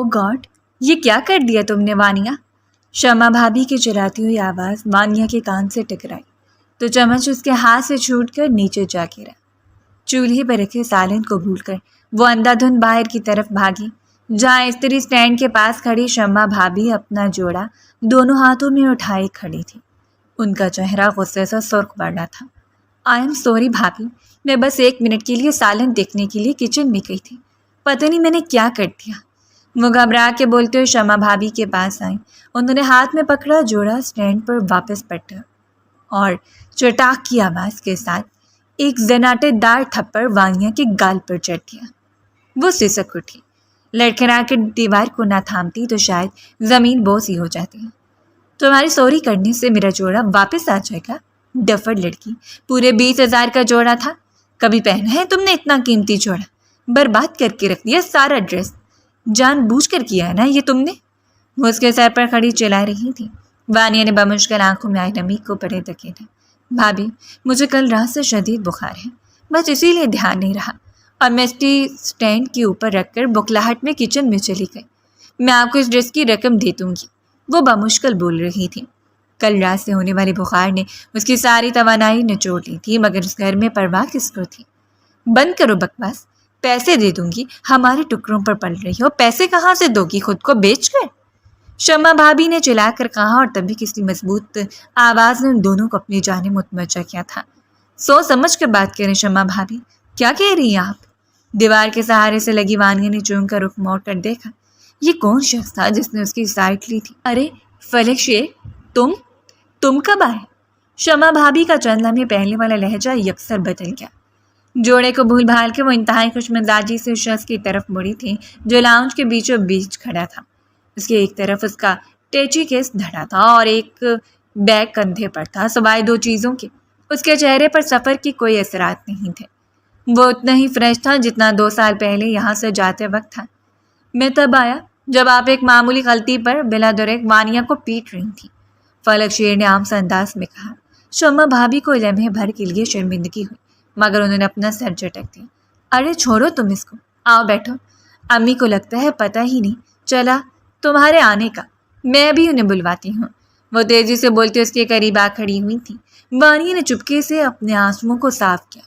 God, یہ کیا کر دیا تم نے وانیہ؟ شمع بھابھی کی چلاتی ہوئی آواز وانیہ کے کان سے ٹکرائی تو چمچ اس کے ہاتھ سے چھوٹ کر نیچے جا گرا۔ چولہے پر رکھے سالن کو بھول کر وہ اندھا دھند باہر کی طرف بھاگی، جہاں استری اسٹینڈ کے پاس کھڑی شمع بھابھی اپنا جوڑا دونوں ہاتھوں میں اٹھائے کھڑی تھی۔ ان کا چہرہ غصے سے سرخ پڑ رہا تھا۔ آئی ایم سوری بھابھی، میں بس 1 منٹ کے لیے سالن دیکھنے کے لیے کچن میں گئی تھی، پتہ نہیں میں نے کیا کر دیا۔ وہ گھبرا کے بولتے ہوئے شمع بھابھی کے پاس آئیں۔ انہوں نے ہاتھ میں پکڑا جوڑا اسٹینڈ پر واپس پٹا اور چٹاک کی آواز کے ساتھ ایک زناٹے دار تھپڑ وانیہ کے گال پر چڑھ دیا۔ وہ سسک اٹھی، لڑکھڑا کے دیوار کو نہ تھامتی تو شاید زمین بوس ہی ہو جاتی۔ تمہاری سوری کرنے سے میرا جوڑا واپس آ جائے گا؟ ڈفر لڑکی، پورے 20,000 کا جوڑا تھا، کبھی پہنا ہے تم نے اتنا قیمتی جوڑا؟ برباد کر کے رکھ دیا سارا ڈریس، جان بوجھ کر کیا ہے نا یہ تم نے؟ وہ اس کے سر پر کھڑی چلا رہی تھی۔ وانیہ نے بمشکل آنکھوں میں آئی نمی کو پڑے دھکیلا۔ بھابھی، مجھے کل رات سے شدید بخار ہے، بس اسی لیے دھیان نہیں رہا اور میں اسٹینڈ کے اوپر رکھ کر بکلاہٹ میں کچن میں چلی گئی۔ میں آپ کو اس ڈریس کی رقم دے دوں گی، وہ بمشکل بول رہی تھی۔ کل رات سے ہونے والے بخار نے اس کی ساری توانائی نچوڑ لی تھی، مگر اس گھر میں پرواہ کس کو تھی؟ بند کرو بکواس، پیسے دے دوں گی، ہمارے ٹکڑوں پر پل رہی ہو، پیسے کہاں سے دو گی خود کو بیچ کر؟ شمع بھابھی نے چلا کر کہا اور تبھی کسی مضبوط آواز نے ان دونوں کو اپنی جانب متوجہ کیا تھا۔ سوچ سمجھ کر بات کریں شمع بھابھی، کیا کہہ رہی ہیں آپ؟ دیوار کے سہارے سے لگی وانیہ نے چونک کر رخ موڑ کر دیکھا۔ یہ کون شخص تھا جس نے اس کی سائٹ لی تھی؟ ارے فلک شیر، تم کب آئے؟ شمع بھابھی کا چند لمحے پہلے والا لہجہ یکسر بدل گیا۔ جوڑے کو بھول بھال کے وہ انتہائی خوش مزاجی سے اس شخص کی طرف مڑی تھی جو لاؤنج کے بیچوں بیچ کھڑا تھا۔ اس کے ایک طرف اس کا ٹیچی کیس دھڑا تھا اور ایک بیگ کندھے پر تھا، سوائے 2 چیزوں کے اس کے چہرے پر سفر کی کوئی اثرات نہیں تھے۔ وہ اتنا ہی فریش تھا جتنا 2 سال پہلے یہاں سے جاتے وقت تھا۔ میں تب آیا جب آپ ایک معمولی غلطی پر بلا دریغ وانیہ کو پیٹ رہی تھی، فلک شیر نے عام سے انداز میں کہا۔ شمع بھابھی کو لمحے بھر کے لیے شرمندگی ہوئی، مگر انہوں نے اپنا سر جھٹک دیا۔ ارے چھوڑو تم اس کو، آؤ بیٹھو، امی کو لگتا ہے پتہ ہی نہیں چلا تمہارے آنے کا، میں بھی انہیں بلواتی ہوں۔ وہ تیزی سے بولتے اس کے قریب آ کھڑی ہوئی تھی۔ وانیہ نے چپکے سے اپنے آنسوؤں کو صاف کیا۔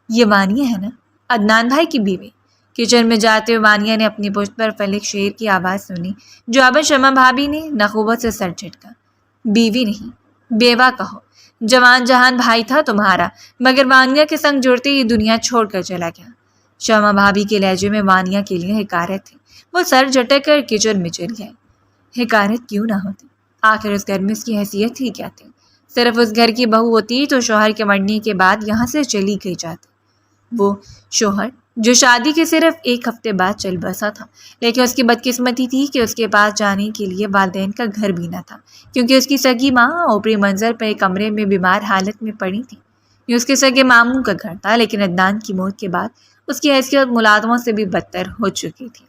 یہ وانیہ ہے نا، عدنان بھائی کی بیوی؟ کچن میں جاتے ہوئے وانیہ نے اپنی پشت پر فلک شیر کی آواز سنی۔ جواباً شمع بھابھی نے نخوت سے سر جھٹکا۔ بیوی نہیں، بیوہ کہو، جوان جہان بھائی تھا تمہارا، مگر وانیہ کے سنگ جڑتے یہ دنیا چھوڑ کر چلا گیا۔ شمع بھابھی کے لہجے میں وانیہ کے لیے حکارت تھی۔ وہ سر جھٹک کر کچن میں چل گئے۔ حکارت کیوں نہ ہوتی، آخر اس گھر میں اس کی حیثیت ہی کیا تھی؟ صرف اس گھر کی بہو ہوتی تو شوہر کے مرنے کے بعد یہاں سے چلی گئی جاتی۔ وہ شوہر جو شادی کے صرف 1 ہفتے بعد چل بسا تھا، لیکن اس کی بدقسمتی تھی کہ اس کے پاس جانے کے لیے والدین کا گھر بھی نہ تھا، کیونکہ اس کی سگی ماں اوپری منزل پر ایک کمرے میں بیمار حالت میں پڑی تھی۔ یہ اس کے سگے ماموں کا گھر تھا، لیکن عدنان کی موت کے بعد اس کی حیثیت ملازموں سے بھی بدتر ہو چکی تھی۔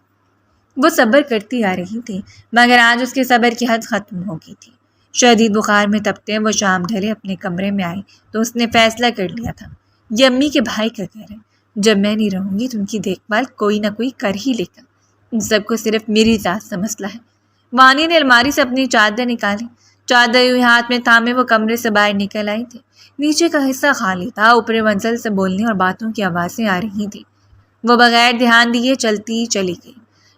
وہ صبر کرتی آ رہی تھی، مگر آج اس کے صبر کی حد ختم ہو گئی تھی۔ شدید بخار میں تپتے وہ شام ڈھلے اپنے کمرے میں آئی تو اس نے فیصلہ کر لیا تھا، یہ امی کے بھائی کا گھر ہے، جب میں نہیں رہوں گی تو ان کی دیکھ بھال کوئی نہ کوئی کر ہی لے گا، ان سب کو صرف میری ذات سے مسئلہ ہے۔ وانیہ نے الماری سے اپنی چادر نکالی، چادر ہوئی ہاتھ میں تھامے وہ کمرے سے باہر نکل آئی تھی۔ نیچے کا حصہ خالی تھا، اوپر منزل سے بولنے اور باتوں کی آوازیں آ رہی تھیں۔ وہ بغیر دھیان دیے چلتی چلی گئی۔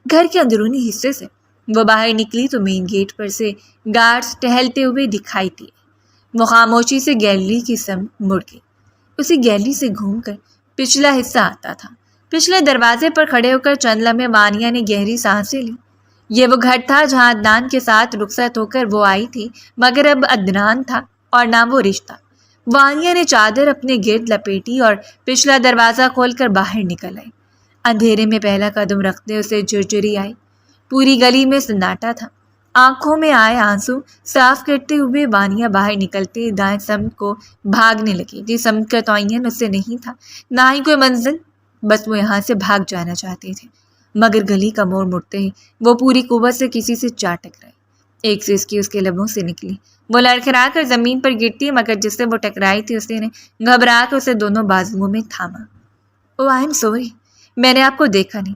گھر کے اندرونی حصے سے وہ باہر نکلی تو مین گیٹ پر سے گارڈز ٹہلتے ہوئے دکھائی دیے۔ وہ خاموشی سے گیلری کی سمت مڑ گئی۔ اسی گیلری سے گھوم کر پچھلا حصہ آتا تھا۔ پچھلے دروازے پر کھڑے ہو کر چند لمحے وانیہ نے گہری سانسیں لی۔ یہ وہ گھر تھا جہاں عدنان کے ساتھ رخصت ہو کر وہ آئی تھی، مگر اب عدنان تھا اور نہ وہ رشتہ۔ وانیہ نے چادر اپنے گرد لپیٹی اور پچھلا دروازہ کھول کر باہر نکل آئی۔ اندھیرے میں پہلا قدم رکھتے اسے جھرجھری آئی۔ پوری گلی میں سناٹا تھا۔ آنکھوں میں آئے آنسو صاف کرتے ہوئے وانیہ باہر نکلتے دائیں سمت کو بھاگنے لگی تھی۔ سمت کا تعین اس سے نہیں تھا، نہ ہی کوئی منزل، بس وہ یہاں سے بھاگ جانا چاہتی تھی۔ مگر گلی کا موڑ مڑتے ہی وہ پوری قوت سے کسی سے جا ٹکرائی۔ ایک سسکی اس کے لبوں سے نکلی، وہ لڑکھڑا کر زمین پر گرتی، مگر جس سے وہ ٹکرائی تھی اس نے گھبرا کر اسے دونوں بازوؤں میں تھاما۔ او آئی ایم سوری، میں نے آپ کو دیکھا نہیں،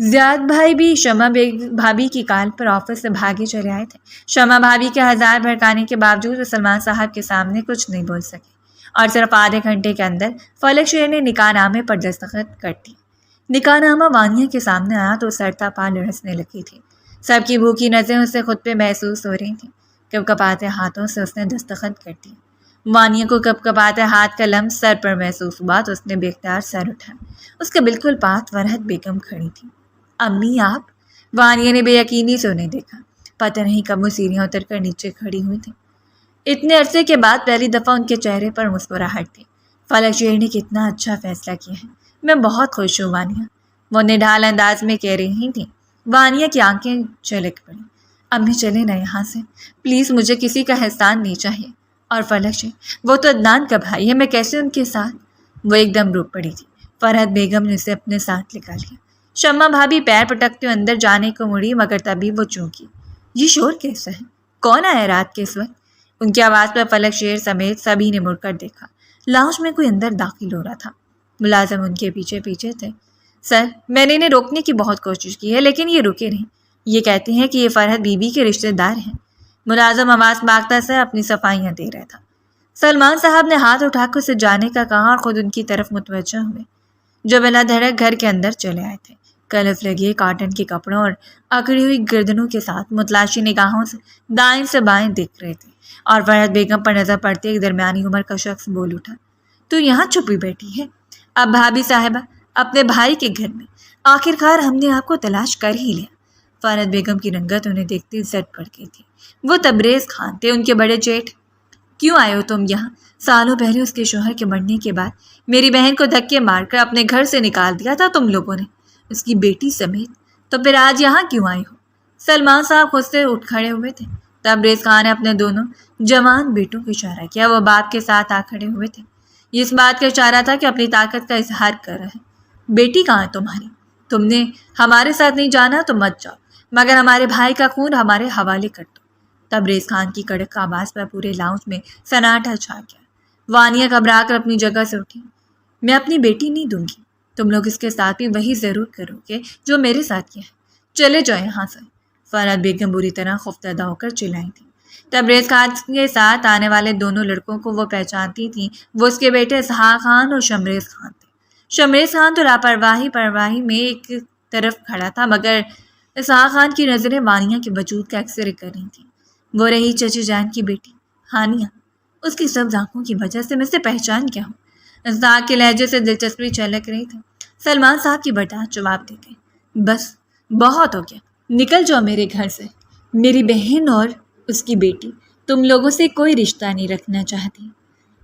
زیاد بھائی بھی شمع بھابھی کی کال پر آفس سے بھاگے چلے آئے تھے۔ شمع بھابھی کے ہزار بھڑکانے کے باوجود وہ سلمان صاحب کے سامنے کچھ نہیں بول سکے اور صرف آدھے گھنٹے کے اندر فلک شیر نے نکاح نامے پر دستخط کر دی۔ نکاح نامہ وانیہ کے سامنے آیا تو سرتا پا لڑسنے لگی تھی۔ سب کی بھوکی نظریں اسے خود پہ محسوس ہو رہی تھیں۔ کپکپاتے ہاتھوں سے اس نے دستخط کر دی۔ وانیہ کو کپکپاتے ہاتھ کا لمس سر پر محسوس ہوا تو اس نے بے اختیار سر اٹھایا۔ اس کے بالکل پاس فرحت بیگم کھڑی تھی۔ امی آپ؟ وانیہ نے بے یقینی سے انہیں دیکھا۔ پتہ نہیں کب وہ سیڑھیاں اتر کر نیچے کھڑی ہوئی تھی۔ اتنے عرصے کے بعد پہلی دفعہ ان کے چہرے پر مسکراہٹ تھی۔ فلک شیر نے کتنا اچھا فیصلہ کیا ہے، میں بہت خوش ہوں وانیہ، وہ نڈھال انداز میں کہہ رہی تھیں۔ وانیہ کی آنکھیں چلک پڑیں۔ امی چلے نا یہاں سے، پلیز مجھے کسی کا احسان نہیں چاہیے۔ اور فلک شیر، وہ تو عدنان کا بھائی ہے، میں کیسے ان کے ساتھ؟ وہ ایک دم رک پڑی تھی۔ فرحت بیگم نے اسے اپنے ساتھ لگا لیا۔ شمع بھابھی پیر پٹکتے ہوئے اندر جانے کو مڑی مگر تبھی وہ چونکی۔ یہ شور کیسا ہے؟ کون آیا رات کے اس وقت؟ ان کی آواز پر فلک شیر سمیت سبھی نے مڑ کر دیکھا۔ لاؤنج میں کوئی اندر داخل ہو رہا تھا۔ ملازم ان کے پیچھے پیچھے تھے۔ سر، میں نے انہیں روکنے کی بہت کوشش کی ہے لیکن یہ رکے نہیں۔ یہ کہتے ہیں کہ یہ فرحت بی بی کے رشتہ دار ہیں۔ ملازم آواز مانگتا سے اپنی صفائیاں دے رہا تھا۔ سلمان صاحب نے ہاتھ اٹھا کر اسے جانے کا کہا اور خود ان کی طرف متوجہ ہوئے، جو بلا دھڑک گھر کے اندر چلے آئے تھے۔ کلف لگے کاٹن کے کپڑوں اور اکڑی ہوئی گردنوں کے ساتھ متلاشی نگاہوں سے دائیں سے بائیں دیکھ رہے تھے اور فرحت بیگم پر نظر پڑتے ایک درمیانی عمر کا شخص بول اٹھا، تو یہاں چھپی بیٹھی ہے؟ اب بھابھی صاحبہ اپنے بھائی کے گھر میں، آخر کار ہم نے آپ کو تلاش کر ہی لیا۔ فرحت بیگم کی رنگت انہیں دیکھتے زد پڑ گئی تھی۔ وہ تبریز خان تھے، ان کے بڑے جیٹھ۔ کیوں آئے ہو تم یہاں؟ سالوں پہلے اس کے شوہر کے مرنے کے بعد میری بہن کو دھکے مار کر اپنے گھر سے نکال دیا تھا تم لوگوں نے، اس کی بیٹی سمیت، تو پھر آج یہاں کیوں آئے ہو؟ سلمان صاحب خود سے اٹھ کھڑے ہوئے تھے۔ تبریز خان نے اپنے دونوں جوان بیٹوں کو اشارہ کیا۔ وہ باپ کے ساتھ آ کھڑے ہوئے تھے۔ یہ اس بات کا اشارہ تھا کہ اپنی طاقت کا اظہار کر رہے ہیں۔ بیٹی کہاں ہے تمہاری؟ تم نے ہمارے ساتھ نہیں جانا تو مت جاؤ، مگر ہمارے بھائی کا خون ہمارے حوالے کر دو۔ تبریز خان کی کڑک آواز پر پورے لاؤنج میں سناٹا چھا گیا۔ وانیہ گھبرا کر اپنی جگہ سے اٹھی۔ میں اپنی بیٹی نہیں دوں گی، تم لوگ اس کے ساتھ بھی وہی ضرور کرو گے جو میرے ساتھ کیا ہے، چلے جاؤ یہاں سے۔ فرحت بیگم بری طرح خوفزدہ ہو کر چلائی تھی۔ تبریز خان کے ساتھ آنے والے دونوں لڑکوں کو وہ پہچانتی تھیں، وہ اس کے بیٹے اسحاق خان اور شمریز خان تھے۔ شمریز خان تو لاپرواہی میں ایک طرف کھڑا تھا مگر اسحاق خان کی نظریں وانیہ کے وجود کا ایکسرے کر رہی تھیں۔ وہ رہی چچی جان کی بیٹی ہانیہ، اس کی سبز آنکھوں کی وجہ سے میں سے پہچان کیا ہوں۔ اسحاق کے لہجے سے دلچسپی چھلک رہی تھی۔ سلمان صاحب کی برداشت جواب دے گئی، بس بہت ہو گیا، نکل جاؤ میرے گھر سے۔ میری بہن اور اس کی بیٹی تم لوگوں سے کوئی رشتہ نہیں رکھنا چاہتی۔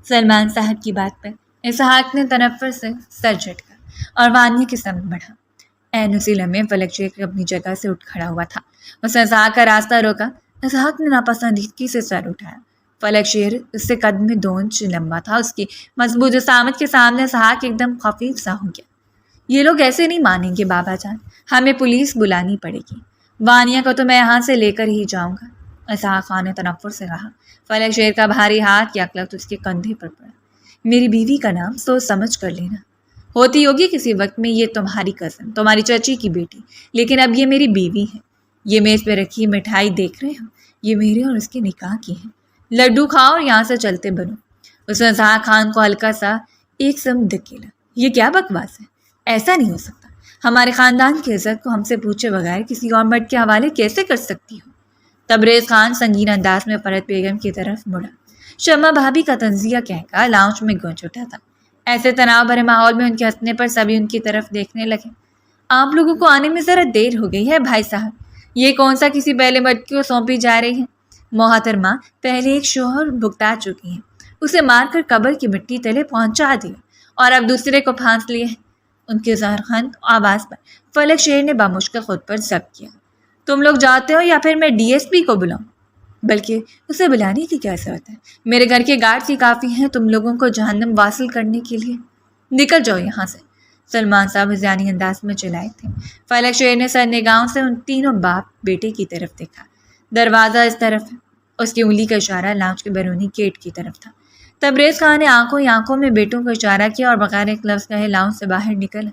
سلمان صاحب کی بات پر اسحاق نے تنفر سے سر جھٹکا اور وانیہ کی سمت بڑھا۔ عین اسی لمحے فلک شیر اپنی جگہ سے اٹھ کھڑا ہوا تھا۔ اس نے اسحاق کا راستہ روکا۔ اسحاق نے ناپسندیدگی سے سر اٹھایا۔ فلک شیر اس سے قد میں 2 انچ لمبا تھا۔ اس کی مضبوط جسامت کے سامنے اسحاق ایک دم خفیف سا ہو گیا۔ یہ لوگ ایسے نہیں مانیں گے بابا جان، ہمیں پولیس بلانی پڑے گی۔ وانیہ کو تو میں یہاں سے لے کر ہی جاؤں گا، اسحاق خان نے تنفر سے کہا۔ فلک شیر کا بھاری ہاتھ یکلخت اس کے کندھے پر پڑا۔ میری بیوی کا نام سوچ سمجھ کر لینا، ہوتی ہوگی کسی وقت میں یہ تمہاری کزن، تمہاری چچی کی بیٹی، لیکن اب یہ میری بیوی ہے۔ یہ میز پہ رکھی مٹھائی دیکھ رہے ہو، یہ میرے اور اس کے نکاح کی ہے۔ لڈو کھاؤ اور یہاں سے چلتے بنو۔ اس نے اسحاق خان کو ہلکا سا ایک سم دھکیلا۔ یہ کیا بکواس ہے؟ ایسا نہیں ہو سکتا، ہمارے خاندان کی عزت کو ہم سے پوچھے بغیر کسی اور مرد کے حوالے کیسے کر سکتی ہو؟ تبریز خان سنگین انداز میں فرحت بیگم کی طرف مڑا۔ شمع بھابھی کا طنزیہ کہکا لاؤنج میں گونج اٹھا تھا۔ ایسے تناؤ بھرے ماحول میں ان کے ہنسنے پر سبھی ان کی طرف دیکھنے لگے۔ آپ لوگوں کو آنے میں ذرا دیر ہو گئی ہے بھائی صاحب، یہ کون سا کسی پہلے مرد کو سونپی جا رہی ہے؟ محترمہ پہلے ایک شوہر بھگتا چکی ہیں، اسے مار کر قبر کی مٹی تلے پہنچا دیا اور اب دوسرے کو پھانس لیے ہیں۔ ان کے زہرخند آواز پر فلک شیر نے بامشکل خود پر ضبط کیا۔ تم لوگ جاتے ہو یا پھر میں ڈی ایس پی کو بلاؤں؟ بلکہ اسے بلانے کی کیا ضرورت ہے، میرے گھر کے گارڈ ہی کافی ہیں تم لوگوں کو جہنم واصل کرنے کے لیے۔ نکل جاؤ یہاں سے، سلمان صاحب ذہنی انداز میں چلائے تھے۔ فلک شیر نے سر نگاہوں سے ان تینوں باپ بیٹے کی طرف دیکھا۔ دروازہ اس طرف ہے، اس کی انگلی کا اشارہ لاؤنج کے بیرونی گیٹ کی طرف تھا۔ تبریز خان نے آنکھوں ہی آنکھوں میں بیٹوں کو اشارہ کیا اور بغیر ایک لفظ کہے لاؤن سے باہر نکل،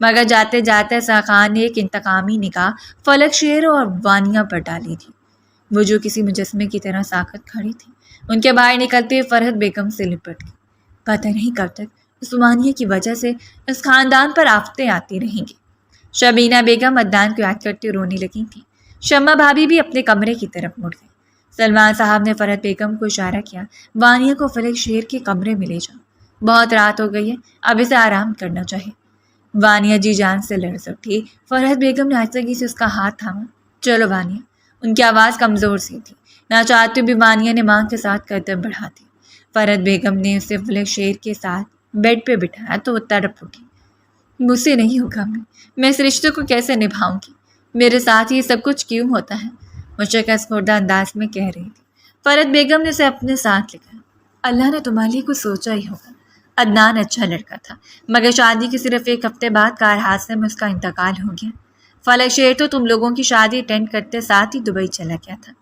مگر جاتے جاتے سر خان نے ایک انتقامی نگاہ فلک شیر اور وانیہ پر ڈالی تھی۔ وہ جو کسی مجسمے کی طرح ساکت کھڑی تھی، ان کے باہر نکلتے فرحت بیگم سے لپٹ گئی۔ پتہ نہیں کب تک اس وانیہ کی وجہ سے اس خاندان پر آفتیں آتی رہیں گی۔ شبینہ بیگم عدنان کو یاد کرتے رونے لگی تھی۔ شمع بھابھی بھی اپنے کمرے کی طرف مڑ گئی۔ سلمان صاحب نے فرحت بیگم کو اشارہ کیا، وانیہ کو فلک شیر کے کمرے میں لے جاؤ، بہت رات ہو گئی ہے، اب اسے آرام کرنا چاہیے۔ وانیہ جی جان سے لرز اٹھی۔ فرحت بیگم نے آہستگی سے اس کا ہاتھ تھاما۔ چلو وانیہ۔ ان کی آواز کمزور سی تھی، نہ چاہتے بھی وانیہ نے ماں کے ساتھ قدم بڑھا دی۔ فرحت بیگم نے اسے فلک شیر کے ساتھ بیڈ پہ بٹھایا تو وہ تڑپ اٹھی۔ مجھ سے نہیں ہوگا میں اس رشتے کو کیسے نبھاؤں گی؟ میرے ساتھ یہ سب کچھ کیوں ہوتا ہے؟ وہ شکست خوردہ انداز میں کہہ رہی تھی۔ فرحت بیگم نے اسے اپنے ساتھ لکھا، اللہ نے تمہارے لیے کچھ سوچا ہی ہوگا۔ عدنان اچھا لڑکا تھا، مگر شادی کے صرف ایک ہفتے بعد کار حادثے میں اس کا انتقال ہو گیا۔ فلک شیر تو تم لوگوں کی شادی اٹینڈ کرتے ساتھ ہی دبئی چلا گیا تھا،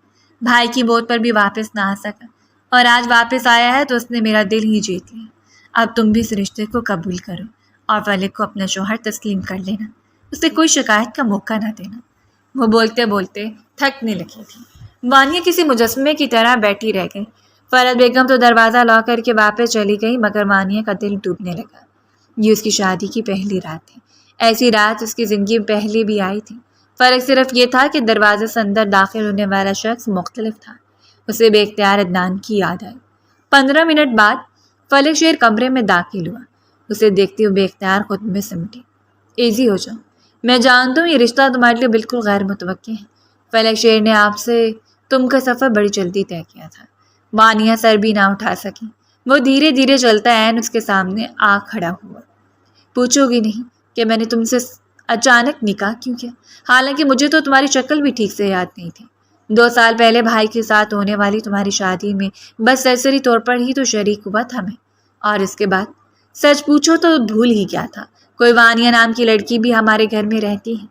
بھائی کی موت پر بھی واپس نہ آ سکا، اور آج واپس آیا ہے تو اس نے میرا دل ہی جیت لیا۔ اب تم بھی اس رشتے کو قبول کرو اور فلک کو اپنا شوہر تسلیم کر لینا، اسے کوئی شکایت کا موقع نہ دینا۔ وہ بولتے بولتے تھکنے لگی تھی۔ وانیہ کسی مجسمے کی طرح بیٹھی رہ گئی۔ فرحت بیگم تو دروازہ لاک کر کے واپس چلی گئی، مگر وانیہ کا دل ڈوبنے لگا۔ یہ اس کی شادی کی پہلی رات تھی، ایسی رات اس کی زندگی میں پہلے بھی آئی تھی۔ فرق صرف یہ تھا کہ دروازے سے اندر داخل ہونے والا شخص مختلف تھا۔ اسے بے اختیار عدنان کی یاد آئی۔ 15 منٹ بعد فلک شیر کمرے میں داخل ہوا۔ اسے دیکھتے ہوئے بے اختیار خود میں سمٹی۔ ایزی ہو جاؤ، میں جانتا ہوں یہ رشتہ تمہارے لیے بالکل غیر متوقع ہے۔ فلک شیر نے آپ سے تم کا سفر بڑی جلدی طے کیا تھا۔ وانیہ سر بھی نہ اٹھا سکی۔ وہ دھیرے دھیرے چلتا عین اس کے سامنے آ کھڑا ہوا۔ پوچھو گی نہیں کہ میں نے تم سے اچانک نکاح کیوں کیا؟ حالانکہ مجھے تو تمہاری شکل بھی ٹھیک سے یاد نہیں تھی۔ 2 سال پہلے بھائی کے ساتھ ہونے والی تمہاری شادی میں بس سرسری طور پر ہی تو شریک ہوا تھا میں، اور اس کے بعد سچ پوچھو تو بھول ہی گیا تھا کوئی وانیہ نام کی لڑکی بھی ہمارے گھر میں رہتی ہے۔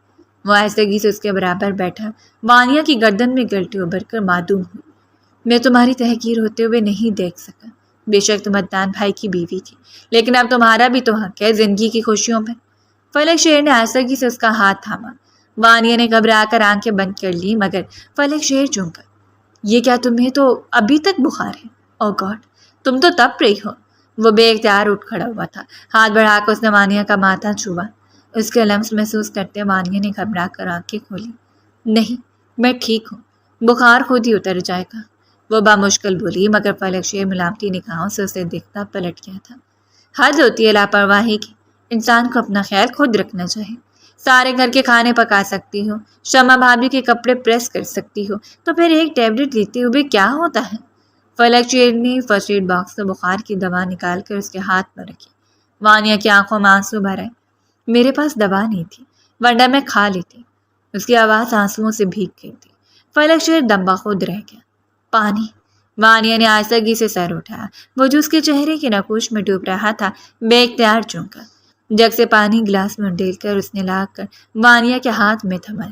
وہ آہستگی سے اس کے برابر بیٹھا، وانیہ کی گردن میں گلٹی ابھر کر معدوم ہوئی۔ میں تمہاری تحقیر ہوتے ہوئے نہیں دیکھ سکا۔ بے شک تم عدنان بھائی کی بیوی تھی، لیکن اب تمہارا بھی تو حق ہے زندگی کی خوشیوں میں۔ فلک شیر نے آہستگی سے اس کا ہاتھ تھاما۔ وانیہ نے گھبرا کر آنکھیں بند کر لی، مگر فلک شیر چونکا، یہ کیا تمہیں تو ابھی تک بخار ہے؟ او گاڈ، تم تو تپ رہی ہو۔ وہ بے اختیار اٹھ کھڑا ہوا تھا۔ ہاتھ بڑھا کر اس نے وانیہ کا ماتھا چھوا۔ اس کے لمس محسوس کرتے وانیہ نے گھبرا کر آنکھیں کھولی۔ نہیں، میں ٹھیک ہوں، بخار خود ہی اتر جائے گا، وہ بامشکل بولی، مگر فلک شیر ملامتی نگاہوں سے اسے دیکھتا پلٹ گیا تھا۔ حد ہوتی ہے لاپرواہی کی، انسان کو اپنا خیال خود رکھنا چاہیے۔ سارے گھر کے کھانے پکا سکتی ہو، شمع بھابھی کے کپڑے پریس کر سکتی ہو، تو پھر ایک ٹیبلٹ لیتے ہوئے کیا ہوتا ہے؟ فلک شیر نے فرسٹ ایڈ باکس سے بخار کی دوا نکال کر اس کے ہاتھ پر رکھی۔ وانیہ کی آنکھوں میں آنسو بھر آئے۔ میرے پاس دوا نہیں تھی، ورنہ میں کھا لیتی۔ اس کی آواز آنسوؤں سے بھیگ گئی تھی۔ فلک شیر دم بخود رہ گیا۔ پانی۔ وانیہ نے آہستگی سے سر اٹھایا۔ وہ جو اس کے چہرے کی نقوش میں ڈوب رہا تھا بے اختیار چونکا۔ جگ سے پانی گلاس میں ڈیل کر اس نے لا کر وانیہ کے ہاتھ میں تھمایا۔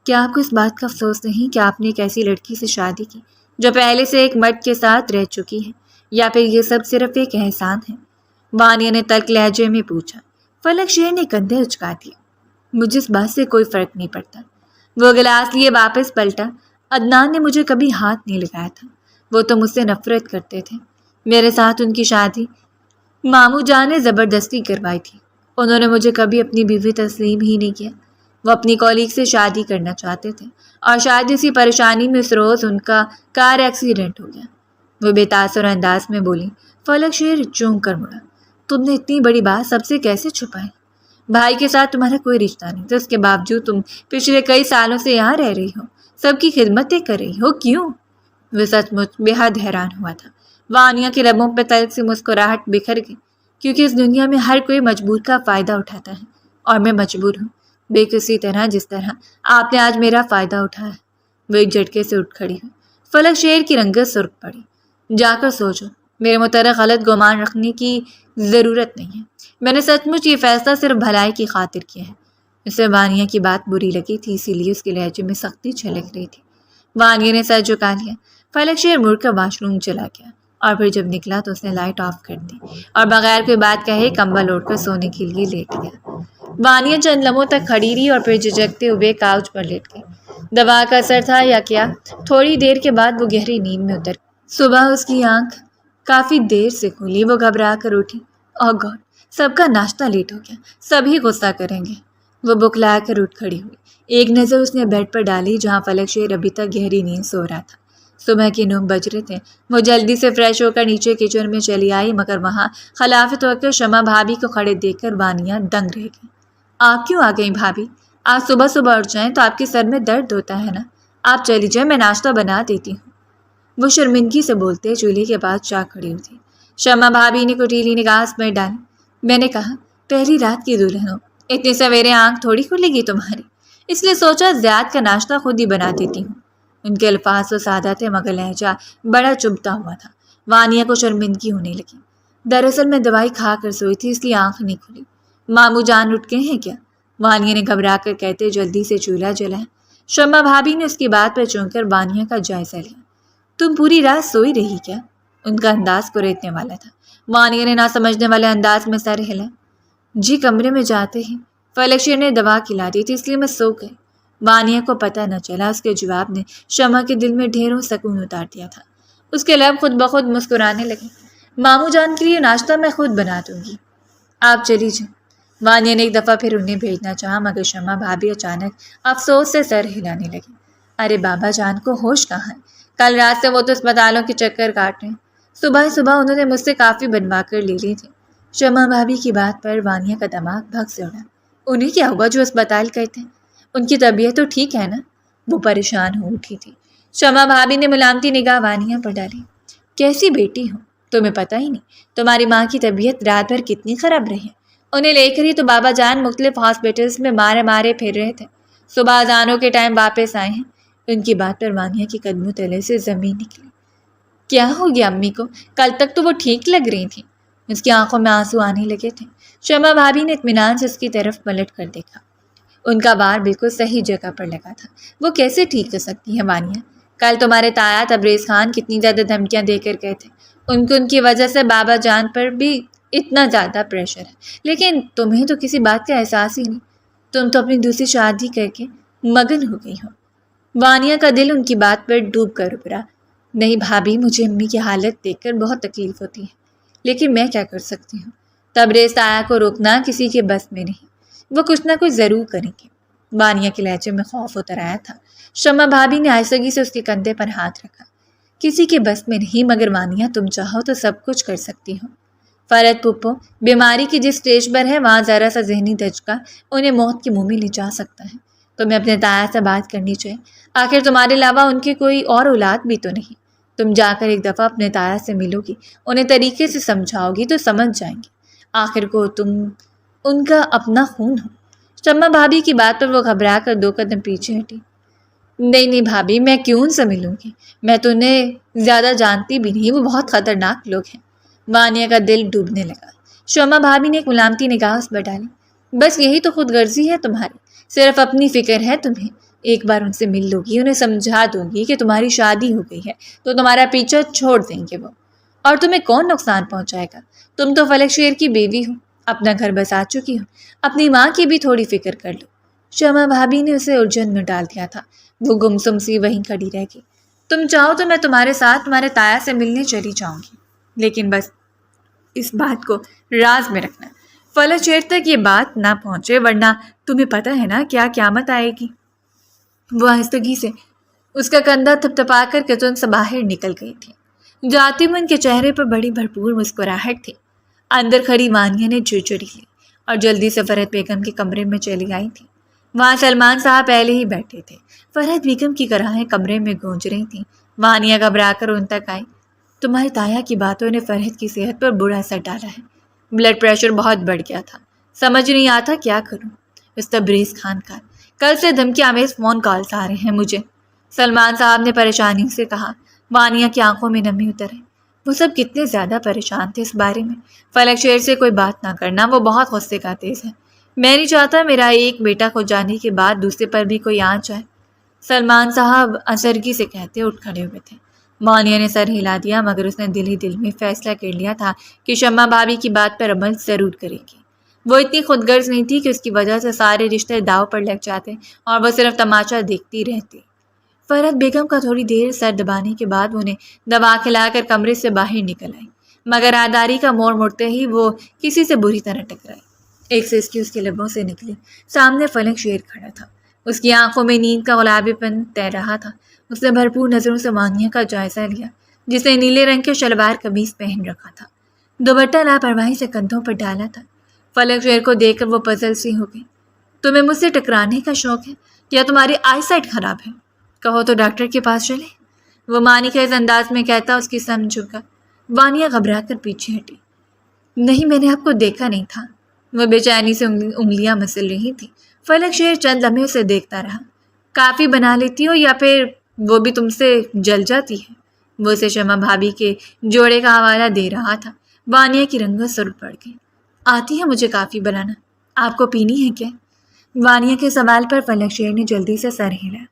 کیا آپ کو اس بات کا افسوس نہیں کہ آپ نے ایک ایسی لڑکی سے شادی کی جو پہلے سے ایک مرد کے ساتھ رہ چکی ہے، یا پھر یہ سب صرف ایک احسان ہے؟ وانیہ نے تلخ لہجے میں پوچھا۔ فلک شیر نے کندھے اچکا دیے۔ مجھے اس بات سے کوئی فرق نہیں پڑتا۔ وہ گلاس لیے واپس پلٹا۔ عدنان نے مجھے کبھی ہاتھ نہیں لگایا تھا، وہ تو مجھ سے نفرت کرتے تھے۔ میرے ساتھ ان کی شادی ماموں جان نے زبردستی کروائی تھی۔ انہوں نے مجھے کبھی اپنی بیوی تسلیم ہی نہیں کیا۔ وہ اپنی کولیگ سے شادی کرنا چاہتے تھے، اور شاید اسی پریشانی میں اس روز ان کا کار ایکسیڈنٹ ہو گیا۔ وہ بے تاثر انداز میں بولی۔ فلک شیر چونک کر مڑا۔ تم نے اتنی بڑی بات سب سے کیسے چھپائی؟ بھائی کے ساتھ تمہارا کوئی رشتہ نہیں تو اس کے باوجود تم پچھلے کئی سالوں سے یہاں رہ رہی ہو، سب کی خدمتیں کر رہی ہو، کیوں؟ وہ سچ مچ بے حد حیران ہوا تھا۔ وانیہ کے لبوں پہ تلخ سی مسکراہٹ بکھر گئی، کیونکہ اس دنیا میں ہر کوئی مجبور کا فائدہ اٹھاتا ہے، اور میں مجبور ہوں، بے کسی طرح جس طرح آپ نے آج میرا فائدہ اٹھایا۔ وہ ایک جھٹکے سے اٹھ کھڑی ہوئی۔ فلک شیر کی رنگت سرخ پڑی۔ جا کر سوچو، میرے متعلق غلط گمان رکھنے کی ضرورت نہیں ہے۔ میں نے سچ مچ یہ فیصلہ صرف بھلائی کی خاطر کیا ہے۔ اسے وانیہ کی بات بری لگی تھی، اسی لیے اس کے لہجے میں سختی چھلک رہی تھی۔ وانیہ نے سر جھکا لیا۔ فلک شیر مڑ کر واش روم چلا گیا اور پھر جب نکلا تو اس نے لائٹ آف کر دی اور بغیر کوئی بات کہے کمبل اوڑھ کر سونے کے لیے لیٹ گیا۔ وانیہ چند لمحوں تک کھڑی رہی اور پھر جھجکتے ہوئے کاؤچ پر لیٹ گئی۔ دوا کا اثر تھا یا کیا، تھوڑی دیر کے بعد وہ گہری نیند میں اتر گئی۔ صبح اس کی آنکھ کافی دیر سے کھلی، وہ گھبرا کر اٹھی۔ اوہ گاڈ، سب کا ناشتہ لیٹ ہو گیا، سبھی غصہ کریں گے۔ وہ بکلا کر اٹھ کھڑی ہوئی۔ ایک نظر اس نے بیڈ پر ڈالی جہاں فلک شیر ابھی تک گہری نیند سو رہا تھا۔ صبح کے 9 بج رہے تھے۔ وہ جلدی سے فریش ہو کر نیچے کچن میں چلی آئی، مگر وہاں خلاف توقع شمع بھابھی کو کھڑے دیکھ کر وانیہ دنگ رہ گئی۔ آپ کیوں آ گئی بھابھی؟ آج صبح صبح اٹھ جائیں تو آپ کے سر میں درد ہوتا ہے نا، آپ چلی جائیں، میں ناشتہ بنا دیتی ہوں۔ وہ شرمندگی سے بولتے چولہے کے پاس جا کھڑی ہوئی۔ شمع بھابھی نے کٹیلی نگاہ میں ڈالی۔ میں نے کہا پہلی رات کی دلہن ہو، اتنے سویرے آنکھ تھوڑی کھلے گی تمہاری، اس لیے سوچا زیاد کا ناشتہ خود ہی بنا دیتی ہوں۔ ان کے الفاظ تو سادہ تھے مگر لہجہ بڑا چبھتا ہوا تھا۔ وانیہ کو شرمندگی ہونے لگی۔ دراصل میں دوائی کھا کر سوئی تھی، اس لیے آنکھ نہیں کھلی۔ ماموں جان اٹھ گئے ہیں کیا؟ وانیہ نے گھبرا کر کہتے جلدی سے چولہا جلایا۔ شمع بھابھی نے اس کی بات پر چونک کر وانیہ کا جائزہ لیا۔ تم پوری رات سوئی رہی کیا؟ ان کا انداز کریتنے والا تھا۔ وانیہ نے نہ سمجھنے والے انداز میں سر ہلا۔ جی کمرے میں جاتے ہی فلک شیر نے دوا کھلا دی تھی، اس لیے میں سو گئی۔ وانیہ کو پتہ نہ چلا اس کے جواب نے شمع کے دل میں ڈھیروں سکون اتار دیا تھا۔ اس کے لب خود بخود مسکرانے لگے۔ ماموں جان کے لیے ناشتہ میں خود بنا دوں گی، آپ چلی جائیں۔ وانیہ نے ایک دفعہ پھر انہیں بھیجنا چاہا مگر شمع بھابھی اچانک افسوس سے سر ہلانے لگی۔ ارے بابا جان کو ہوش کہاں ہے؟ کل رات سے وہ تو اسپتالوں کے چکر کاٹ رہے ہیں، صبح صبح انہوں نے مجھ سے کافی بنوا کر لے لی تھی۔ شمع بھابھی کی بات پر وانیہ کا دماغ بھگ سے اڑا۔ انہیں کیا ہوا جو اسپتال گئے تھے؟ ان کی طبیعت تو ٹھیک ہے نا؟ وہ پریشان ہو اٹھی تھی۔ شمع بھابھی نے ملامتی نگاہ وانیہ پر ڈالی۔ کیسی بیٹی ہو، تمہیں پتہ ہی نہیں تمہاری ماں کی طبیعت رات بھر کتنی خراب رہی ہے۔ انہیں لے کر ہی تو بابا جان مختلف ہاسپٹلز میں مارے مارے پھر رہے تھے، صبح اذانوں کے ٹائم واپس آئے ہیں۔ ان کی بات پر وانیہ کے قدموں تلے سے زمین نکلی۔ کیا ہو گیا امی کو؟ کل تک تو وہ ٹھیک لگ رہی تھیں۔ اس کی آنکھوں میں آنسو آنے لگے تھے۔ شمع بھابھی نے اطمینان سے اس کی طرف پلٹ کر دیکھا۔ ان کا وار بالکل صحیح جگہ پر لگا تھا۔ وہ کیسے ٹھیک ہو سکتی ہے وانیہ؟ کل تمہارے تایا تبریز خان کتنی زیادہ دھمکیاں دے کر گئے تھے، ان کی وجہ سے بابا جان پر بھی اتنا زیادہ پریشر ہے، لیکن تمہیں تو کسی بات کا احساس ہی نہیں، تم تو اپنی دوسری شادی کر کے مگن ہو گئی ہو۔ وانیہ کا دل ان کی بات پر ڈوب کر ابھرا۔ نہیں بھابھی، مجھے امی کی حالت دیکھ کر بہت تکلیف ہوتی ہے، لیکن میں کیا کر سکتی ہوں؟ تبریز تایا کو روکنا کسی کے بس میں نہیں، وہ کچھ نہ کچھ ضرور کریں گے۔ وانیہ کے لہجے میں خوف اتر آیا تھا۔ شمع بھابھی نے آہستگی سے اس کے کندھے پر ہاتھ رکھا۔ کسی کے بس میں نہیں، مگر وانیہ تم چاہو تو سب کچھ کر سکتی ہو۔ فرد پھپھو بیماری کی جس سٹیج پر ہے وہاں ذرا سا ذہنی دھچکا انہیں موت کے منہ میں لے جا سکتا ہے۔ تمہیں اپنے تایا سے بات کرنی چاہیے، آخر تمہارے علاوہ ان کے کوئی اور اولاد بھی تو نہیں۔ تم جا کر ایک دفعہ اپنے تایا سے ملو گی، انہیں طریقے سے سمجھاؤ گی تو سمجھ جائیں گے، آخر کو تم ان کا اپنا خون ہو۔ شمع بھابھی کی بات پر وہ گھبرا کر 2 قدم پیچھے ہٹی۔ نہیں بھابھی، میں کیوں ان سے ملوں گی؟ میں تو انہیں زیادہ جانتی بھی نہیں، وہ بہت خطرناک لوگ ہیں۔ وانیہ کا دل ڈوبنے لگا۔ شمع بھابھی نے ایک ملامتی نگاہ اس پر ڈالی۔ بس یہی تو خود غرضی ہے تمہاری، صرف اپنی فکر ہے تمہیں۔ ایک بار ان سے مل لو گی، انہیں سمجھا دوں گی کہ تمہاری شادی ہو گئی ہے تو تمہارا پیچھا چھوڑ دیں گے وہ، اور تمہیں کون نقصان پہنچائے گا؟ تم تو فلک شیر کی بیوی ہو، اپنا گھر بسا چکی ہو، اپنی ماں کی بھی تھوڑی فکر کر لو۔ شمع بھابھی نے اسے الجھن میں ڈال دیا تھا۔ وہ گمسم سی وہیں کھڑی رہ گئی۔ تم چاہو تو میں تمہارے ساتھ تمہارے تایا سے ملنے چلی جاؤں گی، لیکن بس اس بات کو راز میں رکھنا، فلک شیر تک یہ بات نہ پہنچے، ورنہ تمہیں پتہ ہے نا کیا قیامت آئے گی۔ وہ آہستگی سے اس کا کندھا تھپتھپا کر کچن سے باہر نکل گئی تھی۔ جاتی میں ان کے چہرے پر بڑی بھرپور مسکراہٹ تھی۔ اندر کھڑی وانیہ نے جھرجھری لی اور جلدی سے فرحت بیگم کے کمرے میں چلی آئی تھی۔ وہاں سلمان صاحب پہلے ہی بیٹھے تھے۔ فرحت بیگم کی کراہیں کمرے میں گونج رہی تھیں۔ وانیہ گھبرا کر ان تک آئی۔ تمہارے تایا کی باتوں نے فرحت کی صحت پر برا اثر ڈالا ہے، بلڈ پریشر بہت بڑھ گیا تھا، سمجھ نہیں آتا کیا کروں۔ اس تبریز خان کا کل سے دھمکی آمیز فون کالز آ رہے ہیں مجھے، سلمان صاحب نے پریشانی سے کہا۔ وانیہ کی آنکھوں میں نمی اتر آئی۔ وہ سب کتنے زیادہ پریشان تھے اس بارے میں۔ فلک شیر سے کوئی بات نہ کرنا، وہ بہت غصے کا تیز ہے۔ میں نہیں چاہتا میرا ایک بیٹا کھو جانے کے بعد دوسرے پر بھی کوئی آنچ آئے، سلمان صاحب اثرگی سے کہتے اٹھ کھڑے ہوئے تھے۔ مانیہ نے سر ہلا دیا، مگر اس نے دل ہی دل میں فیصلہ کر لیا تھا کہ شمع بھابھی کی بات پر عمل ضرور کرے گی۔ وہ اتنی خود غرض نہیں تھی کہ اس کی وجہ سے سارے رشتے داؤ پر لگ جاتے اور وہ صرف تماشا دیکھتی رہتی۔ فرحت بیگم کا تھوڑی دیر سر دبانے کے بعد انہیں دبا کھلا کر کمرے سے باہر نکل آئی، مگر راداری کا موڑ مڑتے ہی وہ کسی سے بری طرح ٹکرائی۔ ایک سسکی اس کے لبوں سے نکلی۔ سامنے فلک شیر کھڑا تھا، اس کی آنکھوں میں نیند کا غلابی پن تیر رہا تھا۔ اس نے بھرپور نظروں سے مانیہ کا جائزہ لیا، جس نے نیلے رنگ کے شلوار قمیص پہن رکھا تھا، دوپٹہ لاپرواہی سے کندھوں پر ڈالا تھا۔ فلک شیر کو دیکھ کر وہ پزل سی ہو گئی۔ تمہیں مجھ سے ٹکرانے کا شوق ہے یا تمہاری آئی سائٹ خراب ہے؟ کہو تو ڈاکٹر کے پاس چلے، وہ مانی کے اس انداز میں کہتا اس کی سمجھ جھکا۔ وانیہ گھبرا کر پیچھے ہٹی۔ نہیں، میں نے آپ کو دیکھا نہیں تھا، وہ بے چینی سے انگلیاں مسل رہی تھی۔ فلک شیر چند لمحے سے دیکھتا رہا۔ کافی بنا لیتی ہو یا پھر وہ بھی تم سے جل جاتی ہے؟ وہ اسے شمع بھابھی کے جوڑے کا حوالہ دے رہا تھا۔ وانیہ کی رنگت سر پڑ گئی۔ آتی ہے مجھے کافی بنانا، آپ کو پینی ہے کیا؟ وانیہ کے سوال پر فلک شیر نے جلدی سے سر ہلایا۔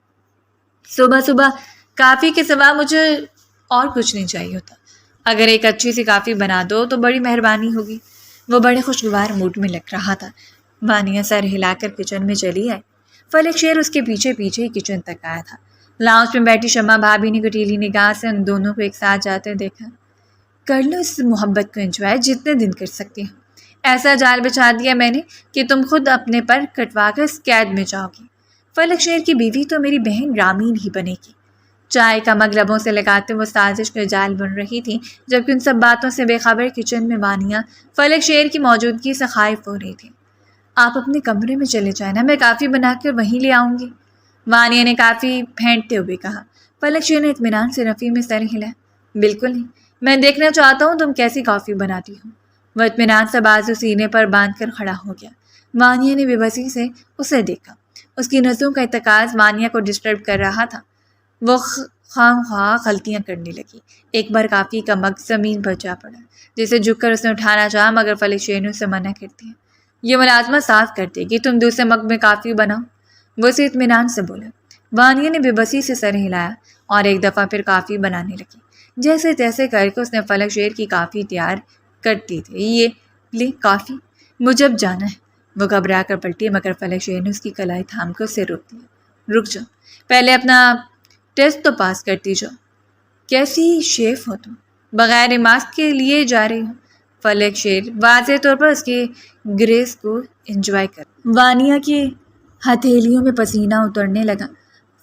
صبح صبح کافی کے سوا مجھے اور کچھ نہیں چاہیے ہوتا، اگر ایک اچھی سی کافی بنا دو تو بڑی مہربانی ہوگی۔ وہ بڑے خوشگوار موڈ میں لگ رہا تھا۔ وانیہ سر ہلا کر کچن میں چلی آئی۔ فلک شیر اس کے پیچھے پیچھے ہی کچن تک آیا تھا۔ لاؤنج میں بیٹھی شمع بھابھی نے کٹیلی نگاہ سے ان دونوں کو ایک ساتھ جاتے دیکھا۔ کر لو اس محبت کو انجوائے جتنے دن کر سکتی ہو۔ ایسا جال بچھا دیا میں نے کہ تم خود اپنے پر کٹوا کر اس قید میں جاؤ گی۔ فلک شیر کی بیوی تو میری بہن رامین ہی بنے گی۔ چائے کا مگ لبوں سے لگاتے وہ سازش کا جال بن رہی تھی، جبکہ ان سب باتوں سے بے خبر کچن میں وانیہ فلک شیر کی موجودگی سے خائف ہو رہی تھی۔ آپ اپنے کمرے میں چلے جائیں نا، میں کافی بنا کر وہیں لے آؤں گی، وانیہ نے کافی پھینٹتے ہوئے کہا۔ فلک شیر نے اطمینان سے رفیع میں سر ہلایا۔ بالکل نہیں، میں دیکھنا چاہتا ہوں تم کیسی کافی بناتی ہو۔ وہ اطمینان سے بازو سینے پر باندھ کر کھڑا ہو گیا۔ وانیہ نے بے بسی سے اسے دیکھا۔ اس کی نظروں کا ارتکاز وانیہ کو ڈسٹرب کر رہا تھا۔ وہ خواہ غلطیاں کرنے لگی۔ ایک بار کافی کا مگ زمین پر جا پڑا، جسے جھک کر اس نے اٹھانا چاہا، مگر فلک شیر نے اسے منع کر دیا۔ یہ ملازمت صاف کر دے گی، تم دوسرے مگ میں کافی بناؤ، وہ اسے اطمینان سے بولا۔ وانیہ نے بے بسی سے سر ہلایا اور ایک دفعہ پھر کافی بنانے لگی۔ جیسے تیسے کر کے اس نے فلک شیر کی کافی تیار کر دی تھی۔ یہ لے کافی، مجھے اب جانا ہے۔ وہ گھبرا کر پلٹی، مگر فلک شیر نے اس کی کلائی تھام کر اسے روک دیا۔ رک جاؤ، پہلے اپنا ٹیسٹ تو پاس کرتی جاؤ۔ کیسی شیف ہو تم، بغیر ماسک کے لیے جا رہی ہو؟ فلک شیر واضح طور پر اس کے گریس کو انجوائے کر۔ وانیہ کی ہتھیلیوں میں پسینہ اترنے لگا۔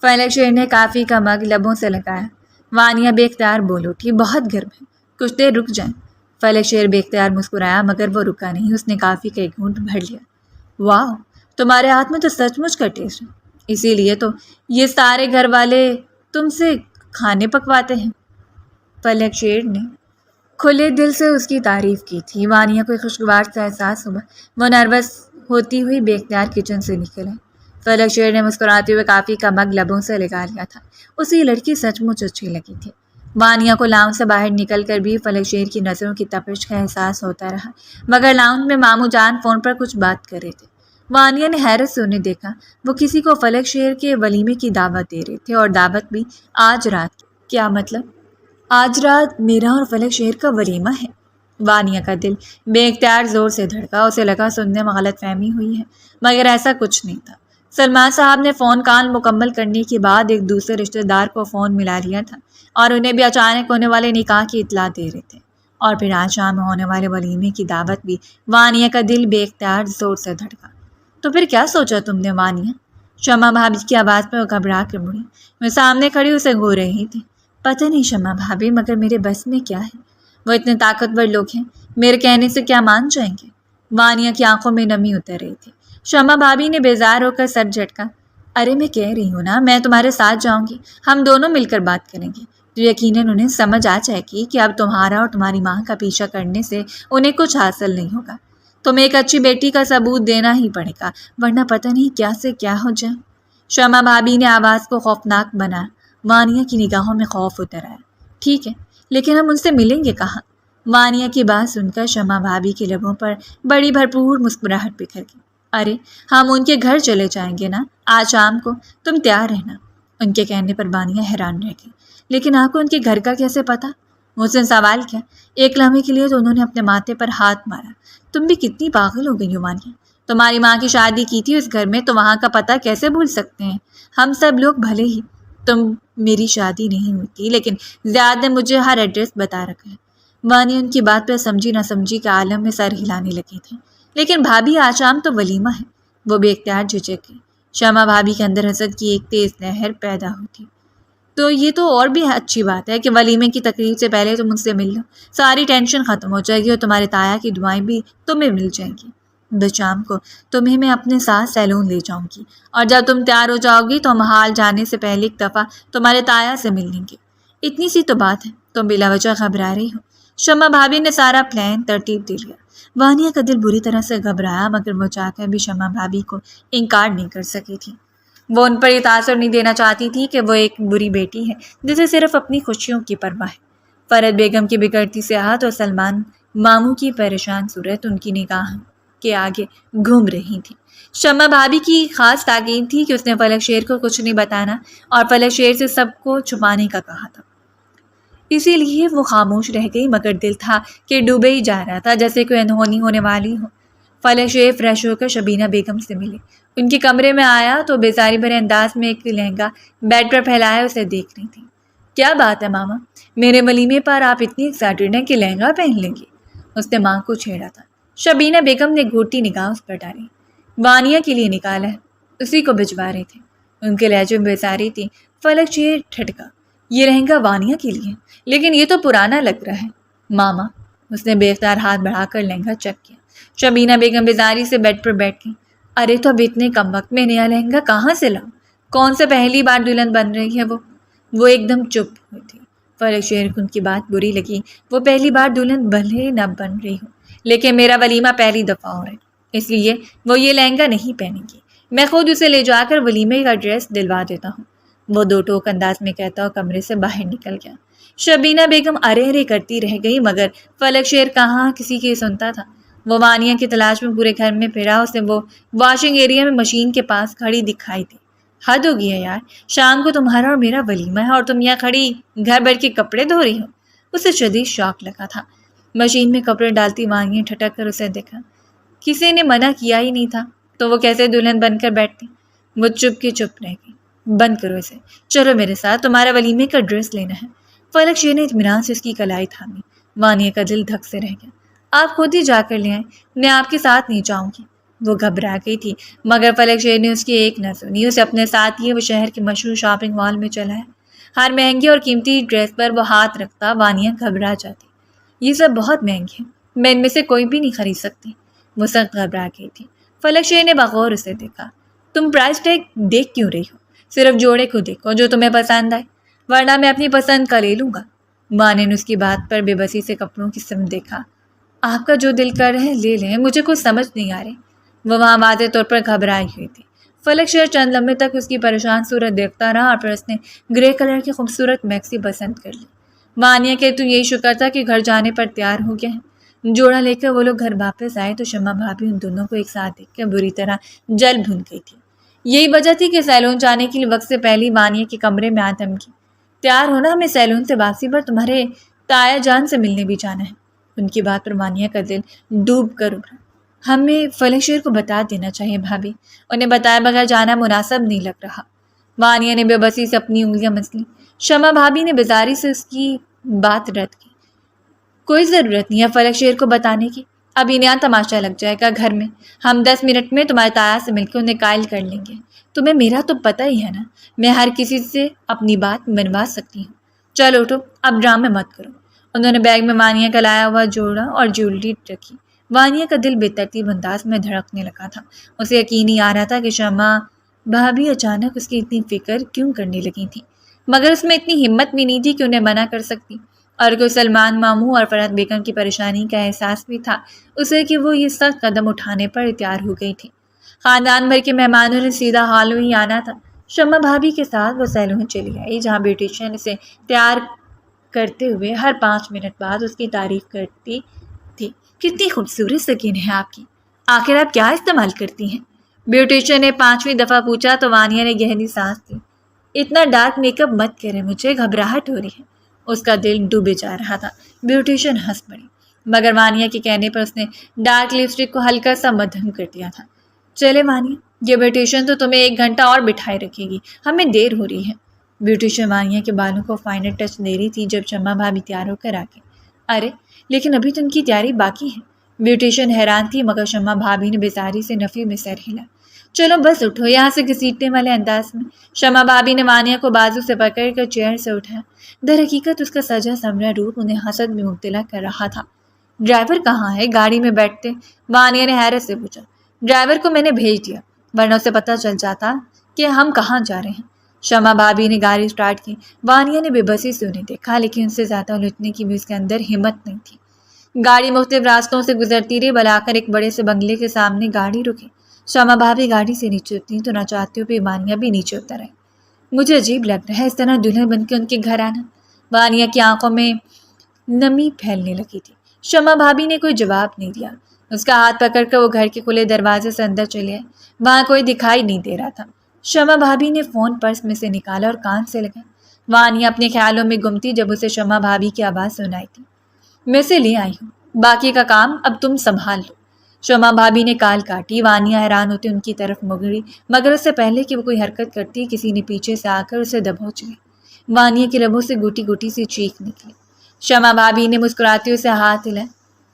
فلک شیر نے کافی کا مگ لبوں سے لگایا۔ وانیہ بے اختیار بول اٹھی، بہت گرم ہے، کچھ دیر رک جائیں۔ فلک شیر بے اختیار مسکرایا، مگر وہ رکا نہیں۔ اس نے کافی کا ایک گھونٹ بھر لیا۔ واو، تمہارے ہاتھ میں تو سچ مچ کا ٹیسٹ ہے، اسی لیے تو یہ سارے گھر والے تم سے کھانے پکواتے ہیں۔ فلک شیر نے کھلے دل سے اس کی تعریف کی تھی۔ وانیہ کو خوشگوار سا احساس ہوا۔ وہ نروس ہوتی ہوئی بے اختیار کچن سے نکل آئی۔ فلک شیر نے مسکراتے ہوئے کافی کا مگ لبوں سے لگا لیا تھا۔ اسی لڑکی سچ مچ اچھی لگی تھی۔ وانیہ کو لاؤنج سے باہر نکل کر بھی فلک شیر کی نظروں کی تپش کا احساس ہوتا رہا، مگر لاؤنج میں ماموں جان فون پر کچھ بات کر رہے تھے۔ وانیہ نے حیرت سے انہیں دیکھا۔ وہ کسی کو فلک شیر کے ولیمے کی دعوت دے رہے تھے، اور دعوت بھی آج رات کی۔ کیا مطلب؟ آج رات میرا اور فلک شیر کا ولیمہ ہے؟ وانیہ کا دل بے اختیار زور سے دھڑکا۔ اسے لگا سننے میں غلط فہمی ہوئی ہے، مگر ایسا کچھ نہیں تھا۔ سلمان صاحب نے فون کال مکمل کرنے کے بعد ایک دوسرے رشتہ دار کو فون ملا لیا تھا، اور انہیں بھی اچانک ہونے والے نکاح کی اطلاع دے رہے تھے، اور پھر آج شام میں ہونے والے ولیمے کی دعوت بھی۔ وانیہ کا دل بے اختیار زور سے دھڑکا۔ تو پھر کیا سوچا تم نے وانیہ؟ شمع بھابھی کی آواز پہ وہ گھبرا کر مڑی۔ میں سامنے کھڑی اسے گھور رہی تھی۔ پتہ نہیں شمع بھابھی، مگر میرے بس میں کیا ہے؟ وہ اتنے طاقتور لوگ ہیں، میرے کہنے سے کیا مان جائیں گے؟ وانیہ کی آنکھوں میں نمی اتر رہی تھی۔ شمع بھابھی نے بیزار ہو کر سر جھٹکا۔ ارے میں کہہ رہی ہوں نا، میں تمہارے ساتھ جاؤں گی، ہم دونوں مل کر بات کریں گے، تو یقیناً انہیں سمجھ آ جائے گی کہ اب تمہارا اور تمہاری ماں کا پیچھا کرنے سے انہیں کچھ حاصل نہیں ہوگا۔ تمہیں ایک اچھی بیٹی کا ثبوت دینا ہی پڑے گا، ورنہ پتہ نہیں کیا سے کیا ہو جائے۔ شمع بھابھی نے آواز کو خوفناک بنا۔ وانیہ کی نگاہوں میں خوف اتر آیا۔ ٹھیک ہے، لیکن ہم ان سے ملیں گے کہاں؟ وانیہ کی بات سن کر شمع بھابھی کے لبوں پر بڑی بھرپور مسکراہٹ بکھر گئی۔ ارے ہم ان کے گھر چلے جائیں گے نا، آج شام کو، تم تیار رہنا۔ ان کے کہنے پر وانیہ حیران رہ گئی۔ لیکن آپ کو ان کے گھر کا کیسے پتا؟ اس نے سوال کیا۔ ایک لمحے کے لیے تو انہوں نے اپنے ماتھے پر ہاتھ مارا۔ تم بھی کتنی پاگل ہو گئی ہو وانیہ، تمہاری ماں کی شادی کی تھی اس گھر میں تو وہاں کا پتہ کیسے بھول سکتے ہیں ہم سب لوگ؟ بھلے ہی تم میری شادی نہیں ہوتی لیکن زیاد نے مجھے ہر ایڈریس بتا رکھا ہے۔ وانیہ ان کی بات پر سمجھی نہ سمجھی کے عالم میں سر ہلانے لگی تھی۔ لیکن بھابھی آج شام تو ولیمہ ہے، وہ بے اختیار جھجک گئی۔ شمع بھابھی کے اندر حسد کی ایک تیز لہر پیدا ہوتی۔ تو یہ تو اور بھی اچھی بات ہے کہ ولیمے کی تقریب سے پہلے تم مجھ سے مل لو، ساری ٹینشن ختم ہو جائے گی اور تمہارے تایا کی دعائیں بھی تمہیں مل جائیں گی۔ بس شام کو تمہیں میں اپنے ساتھ سیلون لے جاؤں گی اور جب تم تیار ہو جاؤ گی تو ہم حال جانے سے پہلے ایک دفعہ تمہارے تایا سے مل لیں گے۔ اتنی سی تو بات ہے، تم بلا وجہ گھبرا رہی ہو۔ شمع بھابھی نے سارا پلان ترتیب دے لیا۔ وانیہ کا دل بری طرح سے گھبرایا مگر وہ چاہ کر بھی شمع بھابھی کو انکار نہیں کر سکی تھی۔ وہ ان پر یہ تاثر نہیں دینا چاہتی تھی کہ وہ ایک بری بیٹی ہے جسے صرف اپنی خوشیوں کی پرواہ ہے۔ فرحت بیگم کی بگڑتی صحت اور سلمان ماموں کی پریشان صورت ان کی نگاہ کے آگے گھوم رہی تھی۔ شمع بھابھی کی خاص تاکید تھی کہ اس نے فلک شیر کو کچھ نہیں بتانا اور فلک شیر سے سب کو چھپانے کا کہا تھا، اسی لیے وہ خاموش رہ گئی مگر دل تھا کہ ڈوبے ہی جا رہا تھا جیسے کوئی انہونی ہونے والی ہو۔ فلک شیر فریش ہو کر شبینہ بیگم سے ملے۔ ان کے کمرے میں آیا تو بیزاری بھرے انداز میں ایک لہنگا بیڈ پر پھیلایا اسے دیکھ رہی تھی۔ کیا بات ہے ماما، میرے ولیمے پر آپ اتنی ایکسائٹڈ ہیں کہ لہنگا پہن لیں گے؟ اس نے ماں کو چھیڑا تھا۔ شبینہ بیگم نے گھوٹی نگاہ اس پر ڈالی۔ وانیہ کے لیے نکالا ہے، اسی کو بھجوا رہے تھے۔ ان کے لہجے میں بیزاری تھی۔ فلک شیر ٹھٹکا۔ یہ لہنگا وانیہ کے لیے؟ لیکن یہ تو پرانا لگ رہا ہے ماما۔ اس نے بے اختیار ہاتھ بڑھا کر لہنگا چیک کیا۔ شبینہ بیگم بیزاری سے بیڈ پر بیٹھ گئی۔ ارے تو اب اتنے کم وقت میں نیا لہنگا کہاں سے لاؤں؟ کون سے پہلی بار دلہن بن رہی ہے وہ ایک دم چپ ہوئی تھی۔ فلک شیر کو ان کی بات بری لگی۔ وہ پہلی بار دلہن بھلے نہ بن رہی ہو لیکن میرا ولیمہ پہلی دفعہ ہو رہا ہے، اس لیے وہ یہ لہنگا نہیں پہنے گی۔ میں خود اسے لے جا کر ولیمے کا ڈریس دلوا دیتا ہوں، وہ دو ٹوک انداز میں کہتا اور کمرے سے باہر نکل گیا۔ شبینہ بیگم ارے ارے کرتی رہ گئی مگر فلک شیر کہاں کسی کی سنتا تھا۔ وہ وانیہ کی تلاش میں پورے گھر میں پھرا، اسے وہ واشنگ ایریا میں مشین کے پاس کھڑی دکھائی دی۔ حد ہو گئی ہے یار، شام کو تمہارا اور میرا ولیمہ ہے اور تم یہاں کھڑی گھر بیٹھ کے کپڑے دھو رہی ہو۔ اسے شدید شوق لگا تھا۔ مشین میں کپڑے ڈالتی وانیہ ٹھٹک کر اسے دیکھا۔ کسی نے منع کیا ہی نہیں تھا تو وہ کیسے دلہن بن کر بیٹھتی؟ وہ چپ کے چپ رہ گئی۔ بند کرو اسے، چلو میرے ساتھ، تمہارا ولیمے کا ڈریس لینا ہے۔ فلک شیر نے اطمینان سے اس کی کلائی تھامی۔ وانیہ کا دل دھک سے رہ گیا۔ آپ خود ہی جا کر لے آئیں، میں آپ کے ساتھ نہیں جاؤں گی۔ وہ گھبرا گئی تھی مگر فلک شیر نے اس کی ایک نہ سنی۔ اسے اپنے ساتھ لیے وہ شہر کے مشہور شاپنگ مال میں چلا ہے۔ ہر مہنگی اور قیمتی ڈریس پر وہ ہاتھ رکھتا وانیہ گھبرا جاتی۔ یہ سب بہت مہنگے ہیں، میں ان میں سے کوئی بھی نہیں خرید سکتی۔ وہ سخت گھبرا گئی تھی۔ فلک شیر نے بغور اسے دیکھا۔ تم پرائس ٹیگ دیکھ کیوں رہی ہو؟ صرف جوڑے کو دیکھو جو تمہیں پسند آئے، ورنہ میں اپنی پسند کا لے لوں گا۔ وانیہ نے اس کی بات پر بے بسی سے کپڑوں کی سمت دیکھا۔ آپ کا جو دل کر رہا ہے لے لیں، مجھے کچھ سمجھ نہیں آ رہی۔ وہ وہاں واضح طور پر گھبرائی ہوئی تھی۔ فلک شیر چند لمحے تک اس کی پریشان صورت دیکھتا رہا اور پھر اس نے گرے کلر کی خوبصورت میکسی پسند کر لی۔ وانیہ کہ تو یہی شکر تھا کہ گھر جانے پر تیار ہو گیا ہے۔ جوڑا لے کر وہ لوگ گھر واپس آئے تو شمع بھابھی ان دونوں کو ایک ساتھ دیکھ کر بری طرح جل بھن گئی تھی۔ یہی وجہ تھی کہ سیلون جانے کے لیے وقت سے پہلے وانیہ کے کمرے میں آدم کی تیار ہونا، ہمیں سیلون سے واپسی پر تمہارے تایا جان سے ملنے بھی جانا ہے۔ ان کی بات پر وانیہ کا دل ڈوب کر ابھرا۔ ہمیں فلک شیر کو بتا دینا چاہیے بھابھی، انہیں بتائے بغیر جانا مناسب نہیں لگ رہا۔ وانیہ نے بے بسی سے اپنی انگلیاں مسلی۔ شمع بھابھی نے بیزاری سے اس کی بات رد کی۔ کوئی ضرورت نہیں ہے فلک شیر کو بتانے کی، ابھی نیا تماشا لگ جائے گا گھر میں، ہم 10 منٹ میں تمہارے تایا سے مل کے انہیں قائل کر لیں گے۔ تمہیں میرا تو پتہ ہی ہے نا، میں ہر کسی سے اپنی بات منوا سکتی ہوں۔ چلو اٹھو، اب ڈرامے مت کرو۔ انہوں نے بیگ میں وانیہ کا لایا ہوا جوڑا اور جیولری رکھی۔ وانیہ کا دل بے ترتیب انداز میں دھڑکنے لگا تھا۔ اسے یقین نہیں آ رہا تھا کہ شمع بھابھی اچانک اس کی اتنی فکر کیوں کرنے لگی تھی، مگر اس میں اتنی ہمت بھی نہیں تھی کہ انہیں منع کر سکتی۔ اور کوئی سلمان ماموں اور فرحت بیگم کی پریشانی کا احساس بھی تھا اسے کہ وہ یہ سخت قدم اٹھانے پر تیار ہو گئی تھی۔ خاندان بھر کے مہمانوں نے سیدھا ہال میں ہی آنا تھا۔ شمع بھابھی کے ساتھ وہ سیلون چلی آئی جہاں بیوٹیشین اسے تیار کرتے ہوئے ہر 5 منٹ بعد اس کی تعریف کرتی تھی۔ کتنی خوبصورت سکن ہے آپ کی، آخر آپ کیا استعمال کرتی ہیں؟ بیوٹیشین نے 5ویں دفعہ پوچھا تو وانیہ نے گہری سانس لی۔ اتنا ڈارک میک اپ مت کرے، مجھے گھبراہٹ ہو رہی ہے۔ اس کا دل ڈوبے جا رہا تھا۔ بیوٹیشین ہنس پڑی، مگر وانیہ کے کہنے پر اس نے ڈارک لپسٹک کو ہلکا سا مدھم کر دیا تھا۔ چلے وانیہ، یہ بیوٹیشین تو تمہیں 1 گھنٹہ اور بٹھائے رکھے گی، ہمیں دیر ہو رہی ہے۔ بیوٹیشین وانیہ کے بالوں کو فائنل ٹچ دے رہی تھی جب شمع بھابھی تیار ہو کر آ گئی۔ ارے لیکن ابھی تو ان کی تیاری باقی ہے۔ بیوٹیشین حیران تھی، مگر شمع بھابھی نے بیزاری سے نفی میں سر ہلا۔ چلو بس اٹھو یہاں سے، گھسیٹنے والے انداز میں شمع بھابھی نے وانیہ کو بازو سے پکڑ کر چیئر سے اٹھایا۔ در حقیقت اس کا سجا سمرا روپ انہیں حسد میں مبتلا کر رہا تھا۔ ڈرائیور کہاں ہے؟ گاڑی میں بیٹھتے وانیہ نے حیرت سے پوچھا۔ ڈرائیور کو میں نے بھیج دیا، ورنہ اسے پتہ چل جاتا کہ ہم کہاں جا رہے ہیں۔ شمع بھابھی نے گاڑی سٹارٹ کی۔ وانیہ نے بے بسی سے انہیں دیکھا، لیکن ان سے زیادہ الجھنے کی بھی اس کے اندر ہمت نہیں تھی۔ گاڑی مختلف راستوں سے گزرتی رہی، بلاکر ایک بڑے سے بنگلے کے سامنے گاڑی رکی۔ شمع بھابھی گاڑی سے نیچے اتری تو نہ چاہتے ہوئے وانیہ بھی نیچے اتر آئی۔ مجھے عجیب لگ رہا ہے اس طرح دلہن بن کے ان کے گھر آنا۔ وانیہ کی آنکھوں میں نمی پھیلنے لگی تھی۔ شمع بھابھی نے کوئی جواب نہیں دیا۔ اس کا ہاتھ پکڑ کر وہ گھر کے کھلے دروازے سے اندر چلے آئے۔ وہاں کوئی دکھائی نہیں دے رہا تھا۔ شمع بھابھی نے فون پرس میں سے نکالا اور کان سے لگایا۔ وانیہ اپنے خیالوں میں گم تھی جب اسے شمع بھابھی کی آواز سنائی تھی۔ میں سے لے آئی ہوں، باقی کا کام اب تم سنبھال لو۔ شمع بھابھی نے کال کاٹی۔ وانیہ حیران ہوتے ان کی طرف مڑی، مگر اس سے پہلے کہ وہ کوئی حرکت کرتی کسی نے پیچھے سے آ کر اسے دبوچ لی۔ وانیہ کے لبوں سے گوٹی گوٹی سی چیخ نکلی۔ شمع بھابھی نے مسکراتے اسے ہاتھ ہلایا۔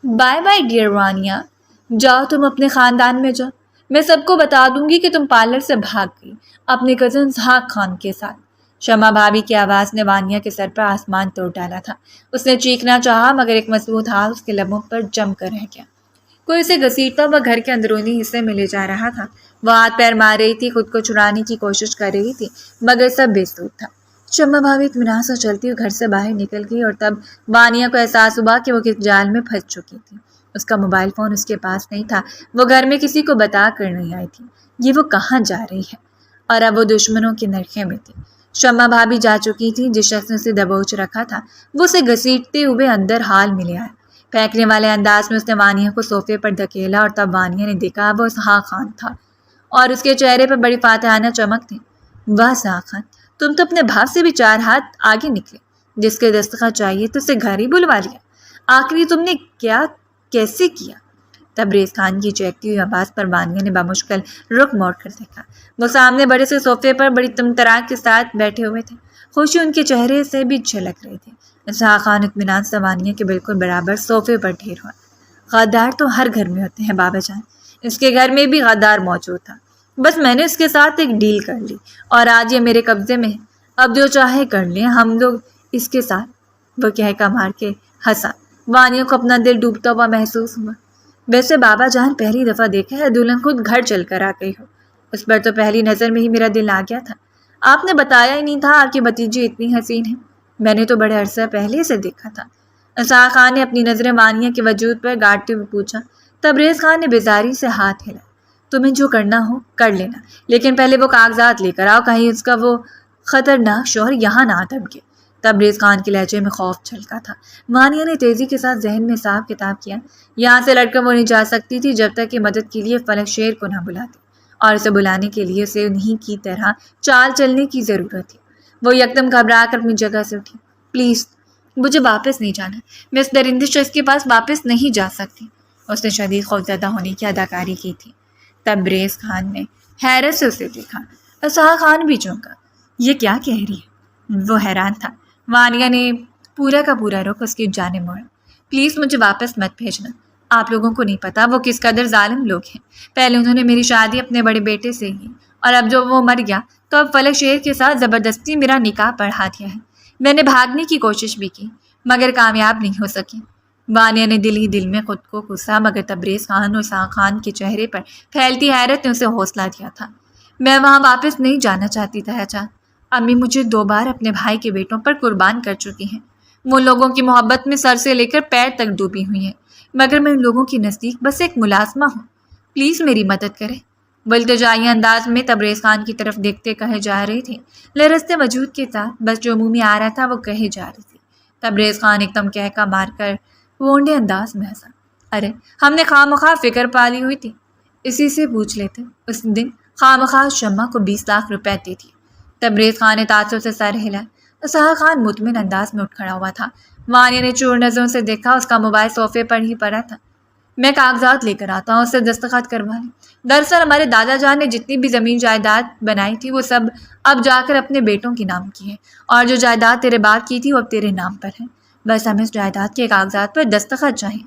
بائے بائے ڈیئر وانیہ، جاؤ تم اپنے خاندان میں جاؤ، میں سب کو بتا دوں گی کہ تم پارلر سے بھاگ گئی اپنے کزن اسحاق خان کے ساتھ۔ شمع بھابھی کی آواز نے وانیہ کے سر پر آسمان توڑ ڈالا تھا۔ اس نے چیخنا چاہا مگر ایک مضبوط ہاتھ اس کے لبوں پر جم کر رہ گیا۔ کوئی اسے گھسیٹتا ہوا گھر کے اندرونی حصے میں لے جا رہا تھا۔ وہ ہاتھ پیر مار رہی تھی، خود کو چھڑانے کی کوشش کر رہی تھی، مگر سب بے سود تھا۔ شمع بھابھی اطمینان سے چلتی ہوئی گھر سے باہر نکل گئی اور تب وانیہ کو احساس ہوا کہ وہ کس جال میں پھنس چکی تھی۔ اس کا موبائل فون اس کے پاس نہیں تھا، وہ گھر میں کسی کو بتا کر نہیں آئی تھی یہ وہ کہاں جا رہی ہے، اور اب وہ دشمنوں کے نرخے میں تھی۔ شمع بھابھی جا چکی تھی، جس شخص نے اسے دبوچ رکھا تھا وہ اسے گھسیٹتے ہوئے اندر حال میں لے آیا۔ پھینکنے والے انداز میں اس نے وانیہ کو صوفے پر دھکیلا اور تب وانیہ نے دیکھا وہ اسحاق خان تھا اور اس کے چہرے پر بڑی فاتحانہ چمک تھی۔ واہ اسحاق خان، تم تو اپنے بھائی سے بھی 4 ہاتھ آگے نکلے، جس کے دستخط چاہیے تو اسے گھر ہی بلوا لیا۔ آخری تم نے کیسے کیا؟ تبریز خان کی چہکتی ہوئی آواز پر وانیہ نے بامشکل رخ موڑ کر دیکھا۔ وہ سامنے بڑے سے صوفے پر بڑی تمطراق کے ساتھ بیٹھے ہوئے تھے، خوشی ان کے چہرے سے بھی جھلک رہی تھی۔ اسحاق خان اطمینان سے وانیہ کے بالکل برابر صوفے پر ڈھیر ہوا۔ غدار تو ہر گھر میں ہوتے ہیں بابا جان، اس کے گھر میں بھی غدار موجود تھا، بس میں نے اس کے ساتھ ایک ڈیل کر لی اور آج یہ میرے قبضے میں ہے، اب جو چاہے کر لیں ہم لوگ اس کے ساتھ۔ وہ کہہ مار کے ہنسا۔ وانیہ کو اپنا دل ڈوبتا ہوا محسوس ہوا۔ ویسے بابا جان پہلی دفعہ دیکھا ہے دلہن خود گھر چل کر آ گئی ہو، اس پر تو پہلی نظر میں ہی میرا دل آ گیا تھا۔ آپ نے بتایا ہی نہیں تھا آپ کی بھتیجی اتنی حسین ہے، میں نے تو بڑے عرصہ پہلے سے دیکھا تھا۔ اسحاق خان نے اپنی نظریں وانیہ کے وجود پر گاڑتے ہوئے پوچھا۔ تبریز خان نے بیزاری سے ہاتھ ہلایا۔ تمہیں جو کرنا ہو کر لینا، لیکن پہلے وہ کاغذات لے کر آؤ، کہیں اس کا وہ خطرناک شوہر یہاں نہ دبکے۔ تبریز خان کے لہجے میں خوف چھلکا تھا۔ وانیہ نے تیزی کے ساتھ ذہن میں حساب کتاب کیا۔ یہاں سے لڑ کر وہ نہیں جا سکتی تھی جب تک کہ مدد کے لیے فلک شیر کو نہ بلاتی، اور اسے بلانے کے لیے اسے انہی کی طرح چال چلنے کی ضرورت تھی۔ وہ یکدم گھبرا کر اپنی جگہ سے اٹھی۔ پلیز مجھے واپس نہیں جانا، میں اس درندے شخص کے پاس واپس نہیں جا سکتی۔ اس نے شدید خوفزدہ ہونے کی اداکاری کی تھی۔ تبریز خان نے حیرت سے اسے دیکھا۔ اسحاق خان بھی چونکا۔ یہ کیا کہہ رہی ہے؟ وہ حیران تھا۔ وانیہ نے پورا کا پورا رخ اس کی جانب موڑا۔ پلیز مجھے واپس مت بھیجنا، آپ لوگوں کو نہیں پتا وہ کس قدر ظالم لوگ ہیں۔ پہلے انہوں نے میری شادی اپنے بڑے بیٹے سے کی، اور اب جو وہ مر گیا تو اب فلک شیر کے ساتھ زبردستی میرا نکاح پڑھا دیا ہے۔ میں نے بھاگنے کی کوشش بھی کی مگر کامیاب نہیں ہو سکی۔ وانیہ نے دل ہی دل میں خود کو کوسا، مگر تبریز خان اور اسحاق خان کے چہرے پر پھیلتی حیرت نے اسے حوصلہ دیا تھا۔ میں وہاں واپس نہیں جانا چاہتی تھا جان، امی مجھے 2 بار اپنے بھائی کے بیٹوں پر قربان کر چکی ہیں، وہ لوگوں کی محبت میں سر سے لے کر پیر تک ڈوبی ہوئی ہیں، مگر میں ان لوگوں کے نزدیک بس ایک ملازمہ ہوں، پلیز میری مدد کریں۔ وہ التجائی انداز میں تبریز خان کی طرف دیکھتے کہے جا رہی تھی، لرزتے وجود کے ساتھ بس جو منہ میں آ رہا تھا وہ کہے جا رہی تھی۔ تبریز خان ایک دم کہکا مار کر وونڈے انداز میں ہنسا۔ ارے ہم نے خواہ فکر پالی ہوئی تھی، اسی سے پوچھ لیتے، اس دن خواہ شمع کو 20 لاکھ روپے دی تھی، تبریز خان نے تعصب سے سر ہلایا۔ اسحاق خان مطمئن انداز میں اٹھ کھڑا ہوا تھا۔ وانیہ نے چور نظروں سے دیکھا، اس کا موبائل صوفے پر ہی پڑا تھا۔ میں کاغذات لے کر آتا ہوں، اس سے دستخط کروا لیں۔ دراصل ہمارے دادا جان نے جتنی بھی زمین جائیداد بنائی تھی وہ سب اب جا کر اپنے بیٹوں کے نام کی ہے، اور جو جائیداد تیرے باپ کی تھی وہ اب تیرے نام پر ہے۔ بس ہمیں اس جائیداد کے کاغذات پر دستخط چاہیے،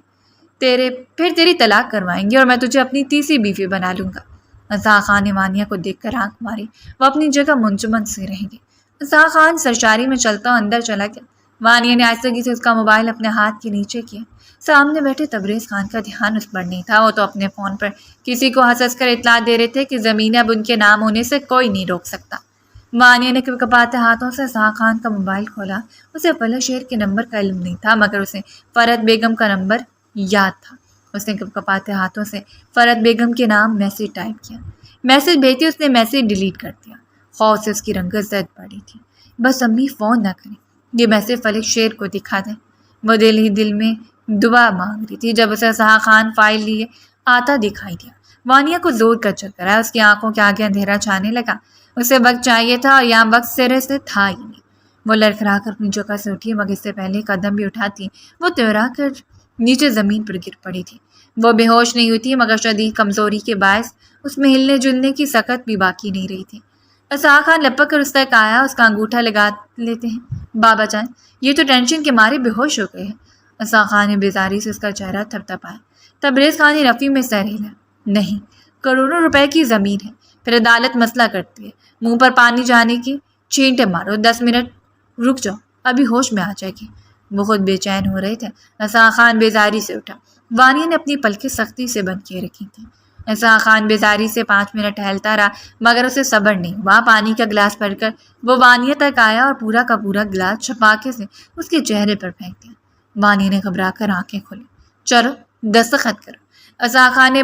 پھر تیری طلاق کروائیں گے اور میں تجھے اپنی تیسری بیوی بنا لوں گا۔ اسحاق خان نے وانیہ کو دیکھ کر آنکھ ماری، وہ اپنی جگہ منجمد سے رہیں گے۔ اسحاق خان سرشاری میں چلتا اندر چلا گیا۔ وانیہ نے آہستگی سے اس کا موبائل اپنے ہاتھ کے نیچے کیا۔ سامنے بیٹھے تبریز خان کا دھیان اس پر نہیں تھا، وہ تو اپنے فون پر کسی کو ہنس کر اطلاع دے رہے تھے کہ زمینیں اب ان کے نام ہونے سے کوئی نہیں روک سکتا۔ وانیہ نے کپاتے ہاتھوں سے اسحاق خان کا موبائل کھولا۔ اسے فلک شیر کے نمبر کا علم نہیں تھا، مگر اسے فرحت بیگم کا نمبر یاد تھا۔ اس نے کپاتے ہاتھوں سے فرحت بیگم کے نام میسیج ٹائپ کیا۔ میسیج بھیجتے اس نے میسیج ڈیلیٹ کر دیا۔ خوف سے اس کی رنگت زد پڑی تھی۔ بس امی فون نہ کریں، یہ میسیج فلک شیر کو دکھا دیں۔ وہ دل ہی دل میں دعا مانگ رہی تھی جب اسے اسحاق خان فائل لیے آتا دکھائی دیا۔ وانیہ کو زور کا چکر آیا، اس کی آنکھوں کے آگے اندھیرا چھانے لگا۔ اسے وقت چاہیے تھا اور یہاں وقت سرے سے تھا ہی نہیں۔ وہ لڑکھڑا کر اپنی جگہ سے اٹھی، مگر اس سے پہلے قدم بھی اٹھاتی وہ تیورا کر نیچے زمین پر گر پڑی تھی۔ وہ بے ہوش نہیں ہوئی تھی، مگر شدید کمزوری کے باعث اس میں ہلنے جلنے کی سکت بھی باقی نہیں رہی تھی۔ اسحاق خان لپک کر اس تک آیا، اس کا انگوٹھا لگا لیتے ہیں۔ بابا جان، یہ تو ٹینشن کے مارے بے ہوش ہو گئے ہیں۔ اسحاق خان نے بیزاری سے اس کا چہرہ تھپتھپایا۔ تبریز خان نے رفیع میں سر ہلا۔ نہیں، کروڑوں روپے کی زمین ہے، پھر عدالت مسئلہ کرتی ہے، منہ پر پانی جانے کی چھینٹے مارو، 10 منٹ رک جاؤ، ابھی ہوش میں آ جائے گی۔ وہ خود بے چین ہو رہے تھے۔ اسحاق خان بیزاری سے اٹھا۔ وانیہ نے اپنی پلکیں سختی سے بند کیے رکھی تھیں۔ اسحاق خان بیزاری سے 5 منٹ ٹہلتا رہا، مگر اسے صبر نہیں ہوا۔ پانی کا گلاس بھر کر وہ وانیہ تک آیا اور پورا کا پورا گلاس چھپاکے سے اس کے چہرے پر پھینک دیا۔ وانیہ نے گھبرا کر آنکھیں کھولی۔ چلو دستخط کرو۔ اسحاق خان نے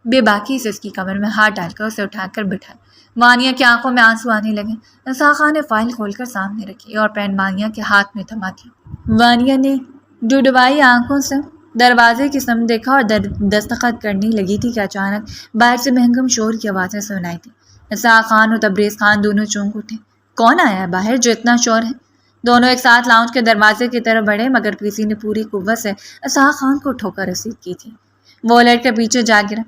بے باکی سے اس کی کمر میں ہاتھ ڈال کر اسے اٹھا کر بٹھایا۔ وانیہ کی آنکھوں میں آنسو آنے لگے۔ اسحاق خان نے فائل کھول کر سامنے رکھی اور پین وانیہ کے ہاتھ میں تھما دیا۔ وانیہ نے ڈوڈوائی آنکھوں سے دروازے کی سمت دیکھا اور دستخط کرنے لگی تھی کہ اچانک باہر سے مہنگم شور کی آوازیں سنائی تھی۔ اسحاق خان اور تبریز خان دونوں چونک اٹھے۔ کون آیا ہے باہر جو اتنا شور ہے؟ دونوں ایک ساتھ لاؤنج کے دروازے کی طرف بڑھے، مگر کسی نے پوری قوت سے اسحاق خان کو ٹھوکر رسید کی تھی۔ وہ لڑ کر پیچھے جا گرا۔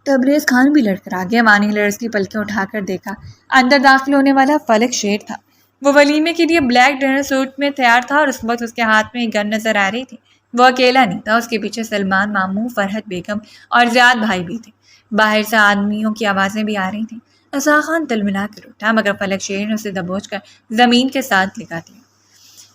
تبریز خان بھی لڑ کر آ گیا۔ وانیہ نے اس کی پلکیں اٹھا کر دیکھا۔ اندر داخل ہونے والا فلک شیر تھا۔ وہ ولیمے کے لیے بلیک ڈنر سوٹ میں تیار تھا اور اس وقت اس کے ہاتھ میں ایک گن نظر آ رہی تھی۔ وہ اکیلا نہیں تھا، اس کے پیچھے سلمان ماموں، فرحت بیگم اور زیاد بھائی بھی تھے۔ باہر سے آدمیوں کی آوازیں بھی آ رہی تھیں۔ اسحاق خان تلملا کر اٹھا، مگر فلک شیر نے اسے دبوچ کر زمین کے ساتھ لگا دیا۔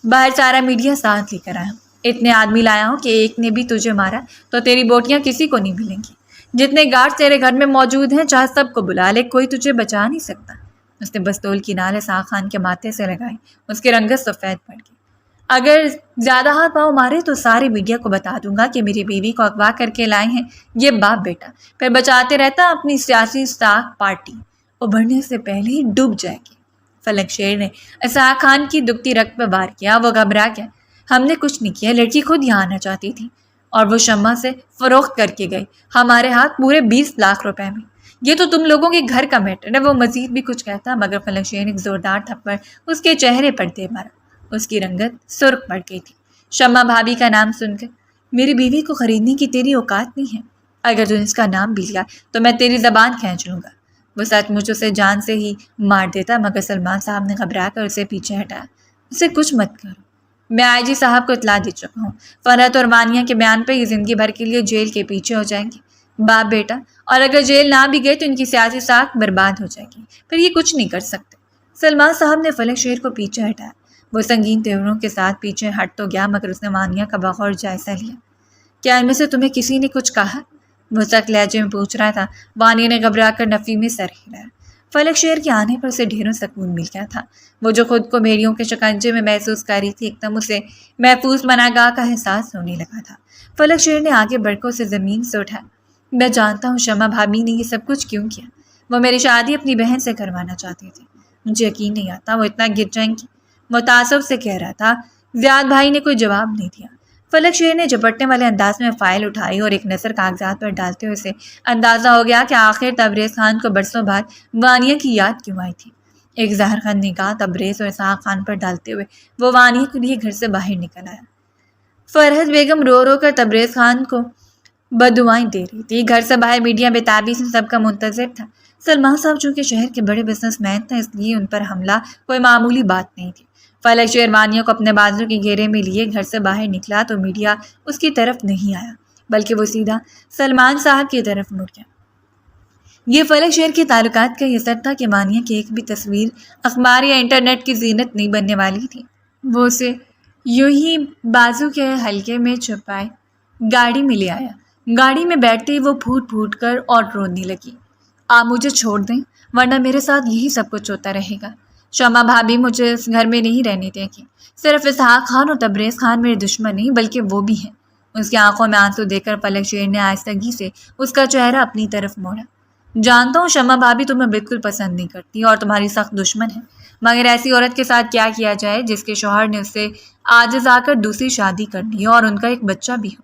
باہر سارا میڈیا ساتھ لے کر آیا ہوں، اتنے آدمی لایا ہوں کہ ایک نے بھی تجھے مارا تو تیری بوٹیاں کسی کو نہیں ملیں گی۔ جتنے گارڈ تیرے گھر میں موجود ہیں چاہے سب کو بلا لے، کوئی تجھے بچا نہیں سکتا۔ اس نے بستول کی نال اسحاق خان کے ماتھے سے لگائی۔ اس کی رنگت سفید پڑ گئی۔ اگر زیادہ ہاتھ پاؤں مارے تو ساری میڈیا کو بتا دوں گا کہ میری بیوی کو اغوا کر کے لائے ہیں یہ باپ بیٹا، پھر بچاتے رہتا اپنی سیاسی ساکھ پارٹی، ابھرنے سے پہلے ہی ڈوب جائے گی۔ فلک شیر نے اسحاق خان کی دکھتی رگ پر وار کیا۔ وہ گھبرا گیا۔ ہم نے کچھ نہیں کیا، لڑکی خود یہاں آنا چاہتی تھی اور وہ شمع سے فروخت کر کے گئی ہمارے ہاتھ پورے 20 لاکھ روپے میں۔ یہ تو تم لوگوں کے گھر کا میٹر ہے۔ وہ مزید بھی کچھ کہتا، مگر فلک شیر نے ایک زوردار تھپڑ اس کے چہرے پر دے مارا۔ اس کی رنگت سرخ پڑ گئی تھی۔ شمع بھابھی کا نام سن کر میری بیوی کو خریدنے کی تیری اوقات نہیں ہے۔ اگر تو اس کا نام بھی لیا تو میں تیری زبان کھینچ لوں گا۔ وہ سچ مچ اسے جان سے ہی مار دیتا، مگر سلمان صاحب نے گھبرا کر اسے پیچھے ہٹایا۔ اسے کچھ مت کرو، میں آئی جی صاحب کو اطلاع دے چکا ہوں۔ فرحت اور وانیہ کے بیان پہ یہ زندگی بھر کے لیے جیل کے پیچھے ہو جائیں گے، باپ بیٹا، اور اگر جیل نہ بھی گئے تو ان کی سیاسی ساکھ برباد ہو جائے گی، پھر یہ کچھ نہیں کر سکتے۔ سلمان صاحب نے فلک شیر کو پیچھے ہٹایا۔ وہ سنگین تیوروں کے ساتھ پیچھے ہٹ تو گیا، مگر اس نے وانیہ کا بغور جائزہ لیا۔ کیا ان میں سے تمہیں کسی نے کچھ کہا؟ وہ سخت لہجے میں پوچھ رہا تھا۔ وانیہ نے گھبرا کر نفی میں سر ہلایا۔ فلک شیر کے آنے پر اسے ڈھیروں سکون مل گیا تھا۔ وہ جو خود کو بھیڑیوں کے شکنجے میں محسوس کر رہی تھی، ایک دم اسے محفوظ پناہگاہ کا احساس ہونے لگا تھا۔ فلک شیر نے آگے بڑھ کر اسے زمین سے اٹھایا۔ میں جانتا ہوں شمع بھابھی نے یہ سب کچھ کیوں کیا۔ وہ میری شادی اپنی بہن سے کروانا چاہتی تھی۔ مجھے یقین نہیں آتا وہ اتنا گر جائیں گی، وہ تعصب سے کہہ رہا تھا۔ زیاد بھائی نے کوئی جواب نہیں دیا۔ فلک شیر نے جھپٹنے والے انداز میں فائل اٹھائی اور ایک نظر کاغذات پر ڈالتے ہوئے اسے اندازہ ہو گیا کہ آخر تبریز خان کو برسوں بعد وانیہ کی یاد کیوں آئی تھی۔ ایک زہر خان نگاہ تبریز اور اسحاق خان پر ڈالتے ہوئے وہ وانیہ کے لیے گھر سے باہر نکل آیا۔ فرحت بیگم رو رو کر تبریز خان کو بددعائیں دے رہی تھی۔ گھر سے باہر میڈیا بے سے سب کا منتظر تھا۔ سلمان صاحب چونکہ شہر کے بڑے بزنس مین تھے، اس لیے ان پر حملہ کوئی معمولی بات نہیں تھی۔ فلک شیر وانیہ کو اپنے بازو کے گھیرے میں لیے گھر سے باہر نکلا تو میڈیا اس کی طرف نہیں آیا، بلکہ وہ سیدھا سلمان صاحب کی طرف مڑ گیا۔ یہ فلک شیر کے تعلقات کا یہ اثر تھا کہ وانیہ کی ایک بھی تصویر اخبار یا انٹرنیٹ کی زینت نہیں بننے والی تھی۔ وہ اسے یوں ہی بازو کے حلقے میں چھپائے گاڑی میں لے آیا۔ گاڑی میں بیٹھتے ہی وہ پھوٹ پھوٹ کر اور رونے لگی۔ آپ مجھے چھوڑ دیں ورنہ میرے ساتھ یہی سب کچھ ہوتا رہے گا۔ شمع بھابھی مجھے اس گھر میں نہیں رہنے دیں گی۔ صرف اسحاق خان اور تبریز خان میرے دشمن نہیں بلکہ وہ بھی ہیں۔ اس کی آنکھوں میں آنسو دے کر فلک شیر نے آہستگی سے اس کا چہرہ اپنی طرف موڑا۔ جانتا ہوں شمع بھابھی تمہیں بالکل پسند نہیں کرتی اور تمہاری سخت دشمن ہے، مگر ایسی عورت کے ساتھ کیا کیا جائے جس کے شوہر نے اس سے عاجز آ کر دوسری شادی کر لی اور ان کا ایک بچہ بھی ہو۔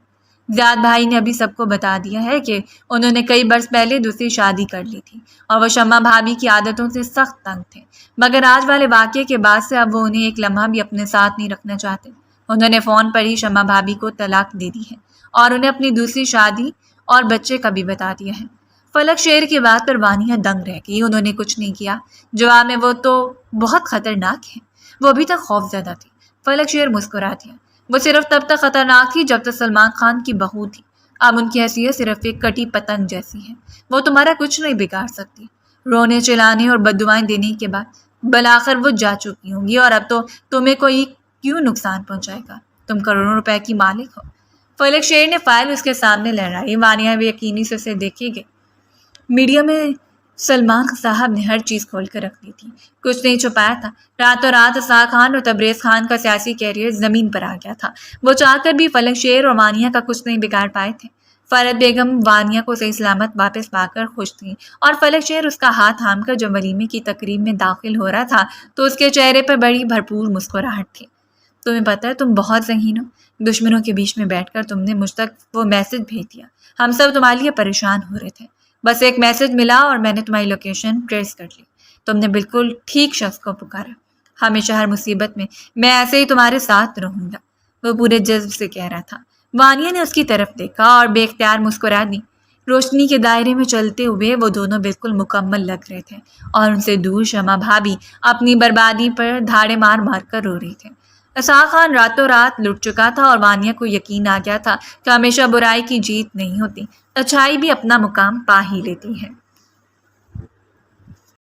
زیاد بھائی نے ابھی سب کو بتا دیا ہے کہ انہوں نے کئی برس پہلے دوسری شادی کر لی تھی اور وہ شمع بھابھی کی عادتوں سے سخت تنگ تھے، مگر آج والے واقعے کے بعد سے اب وہ انہیں ایک لمحہ بھی اپنے ساتھ نہیں رکھنا چاہتے۔ انہوں نے فون پر ہی شمع بھابھی کو طلاق دے دی ہے اور انہیں اپنی دوسری شادی اور بچے کا بھی بتا دیا ہے۔ فلک شیر کی بات پر وانیہ دنگ رہ گئی۔ انہوں نے کچھ نہیں کیا، جواب میں وہ تو بہت خطرناک ہے۔ وہ ابھی تک خوف زدہ تھی۔ فلک شیر مسکرا دیا۔ وہ صرف تب تک خطرناک تھی جب تک سلمان خان کی بہو تھی، اب ان کی حیثیت صرف ایک کٹی پتنگ جیسی ہے۔ وہ تمہارا کچھ نہیں بگاڑ سکتی۔ رونے چلانے اور بددعائیں دینے کے بعد بلاخر وہ جا چکی ہوں گی اور اب تو تمہیں کوئی کیوں نقصان پہنچائے گا، تم کروڑوں روپے کی مالک ہو۔ فلک شیر نے فائل اس کے سامنے لہرائی۔ وانیہ بھی یقینی سے اسے دیکھے گئے۔ میڈیا میں سلمان صاحب نے ہر چیز کھول کر رکھ دی تھی، کچھ نہیں چھپایا تھا۔ راتوں رات اسحاق خان اور تبریز خان کا سیاسی کیریئر زمین پر آ گیا تھا۔ وہ چاہ کر بھی فلک شیر اور وانیہ کا کچھ نہیں بگاڑ پائے تھے۔ فرحت بیگم وانیہ کو صحیح سلامت واپس پا کر خوش تھیں اور فلک شیر اس کا ہاتھ تھام کر جب ولیمے کی تقریب میں داخل ہو رہا تھا تو اس کے چہرے پر بڑی بھرپور مسکراہٹ تھی۔ تمہیں پتہ ہے تم بہت ذہین ہو، دشمنوں کے بیچ میں بیٹھ کر تم نے مجھ تک وہ میسج بھیج دیا۔ ہم سب تمہارے لیے پریشان ہو رہے تھے، بس ایک میسج ملا اور میں نے تمہاری لوکیشن ٹریس کر لی۔ تم نے بالکل ٹھیک شخص کو پکارا۔ ہمیشہ ہر مصیبت میں ایسے ہی تمہارے ساتھ رہوں گا، وہ پورے جذب سے کہہ رہا تھا۔ وانیہ نے اس کی طرف دیکھا اور بے اختیار مسکرا دی۔ روشنی کے دائرے میں چلتے ہوئے وہ دونوں بالکل مکمل لگ رہے تھے اور ان سے دور شمع بھابھی اپنی بربادی پر دھاڑے مار مار کر رو رہی تھے۔ اسحاق خان راتوں رات لٹ چکا تھا اور وانیہ کو یقین آ گیا تھا کہ ہمیشہ برائی کی جیت نہیں ہوتی، اچھائی بھی اپنا مقام پا ہی لیتی ہے۔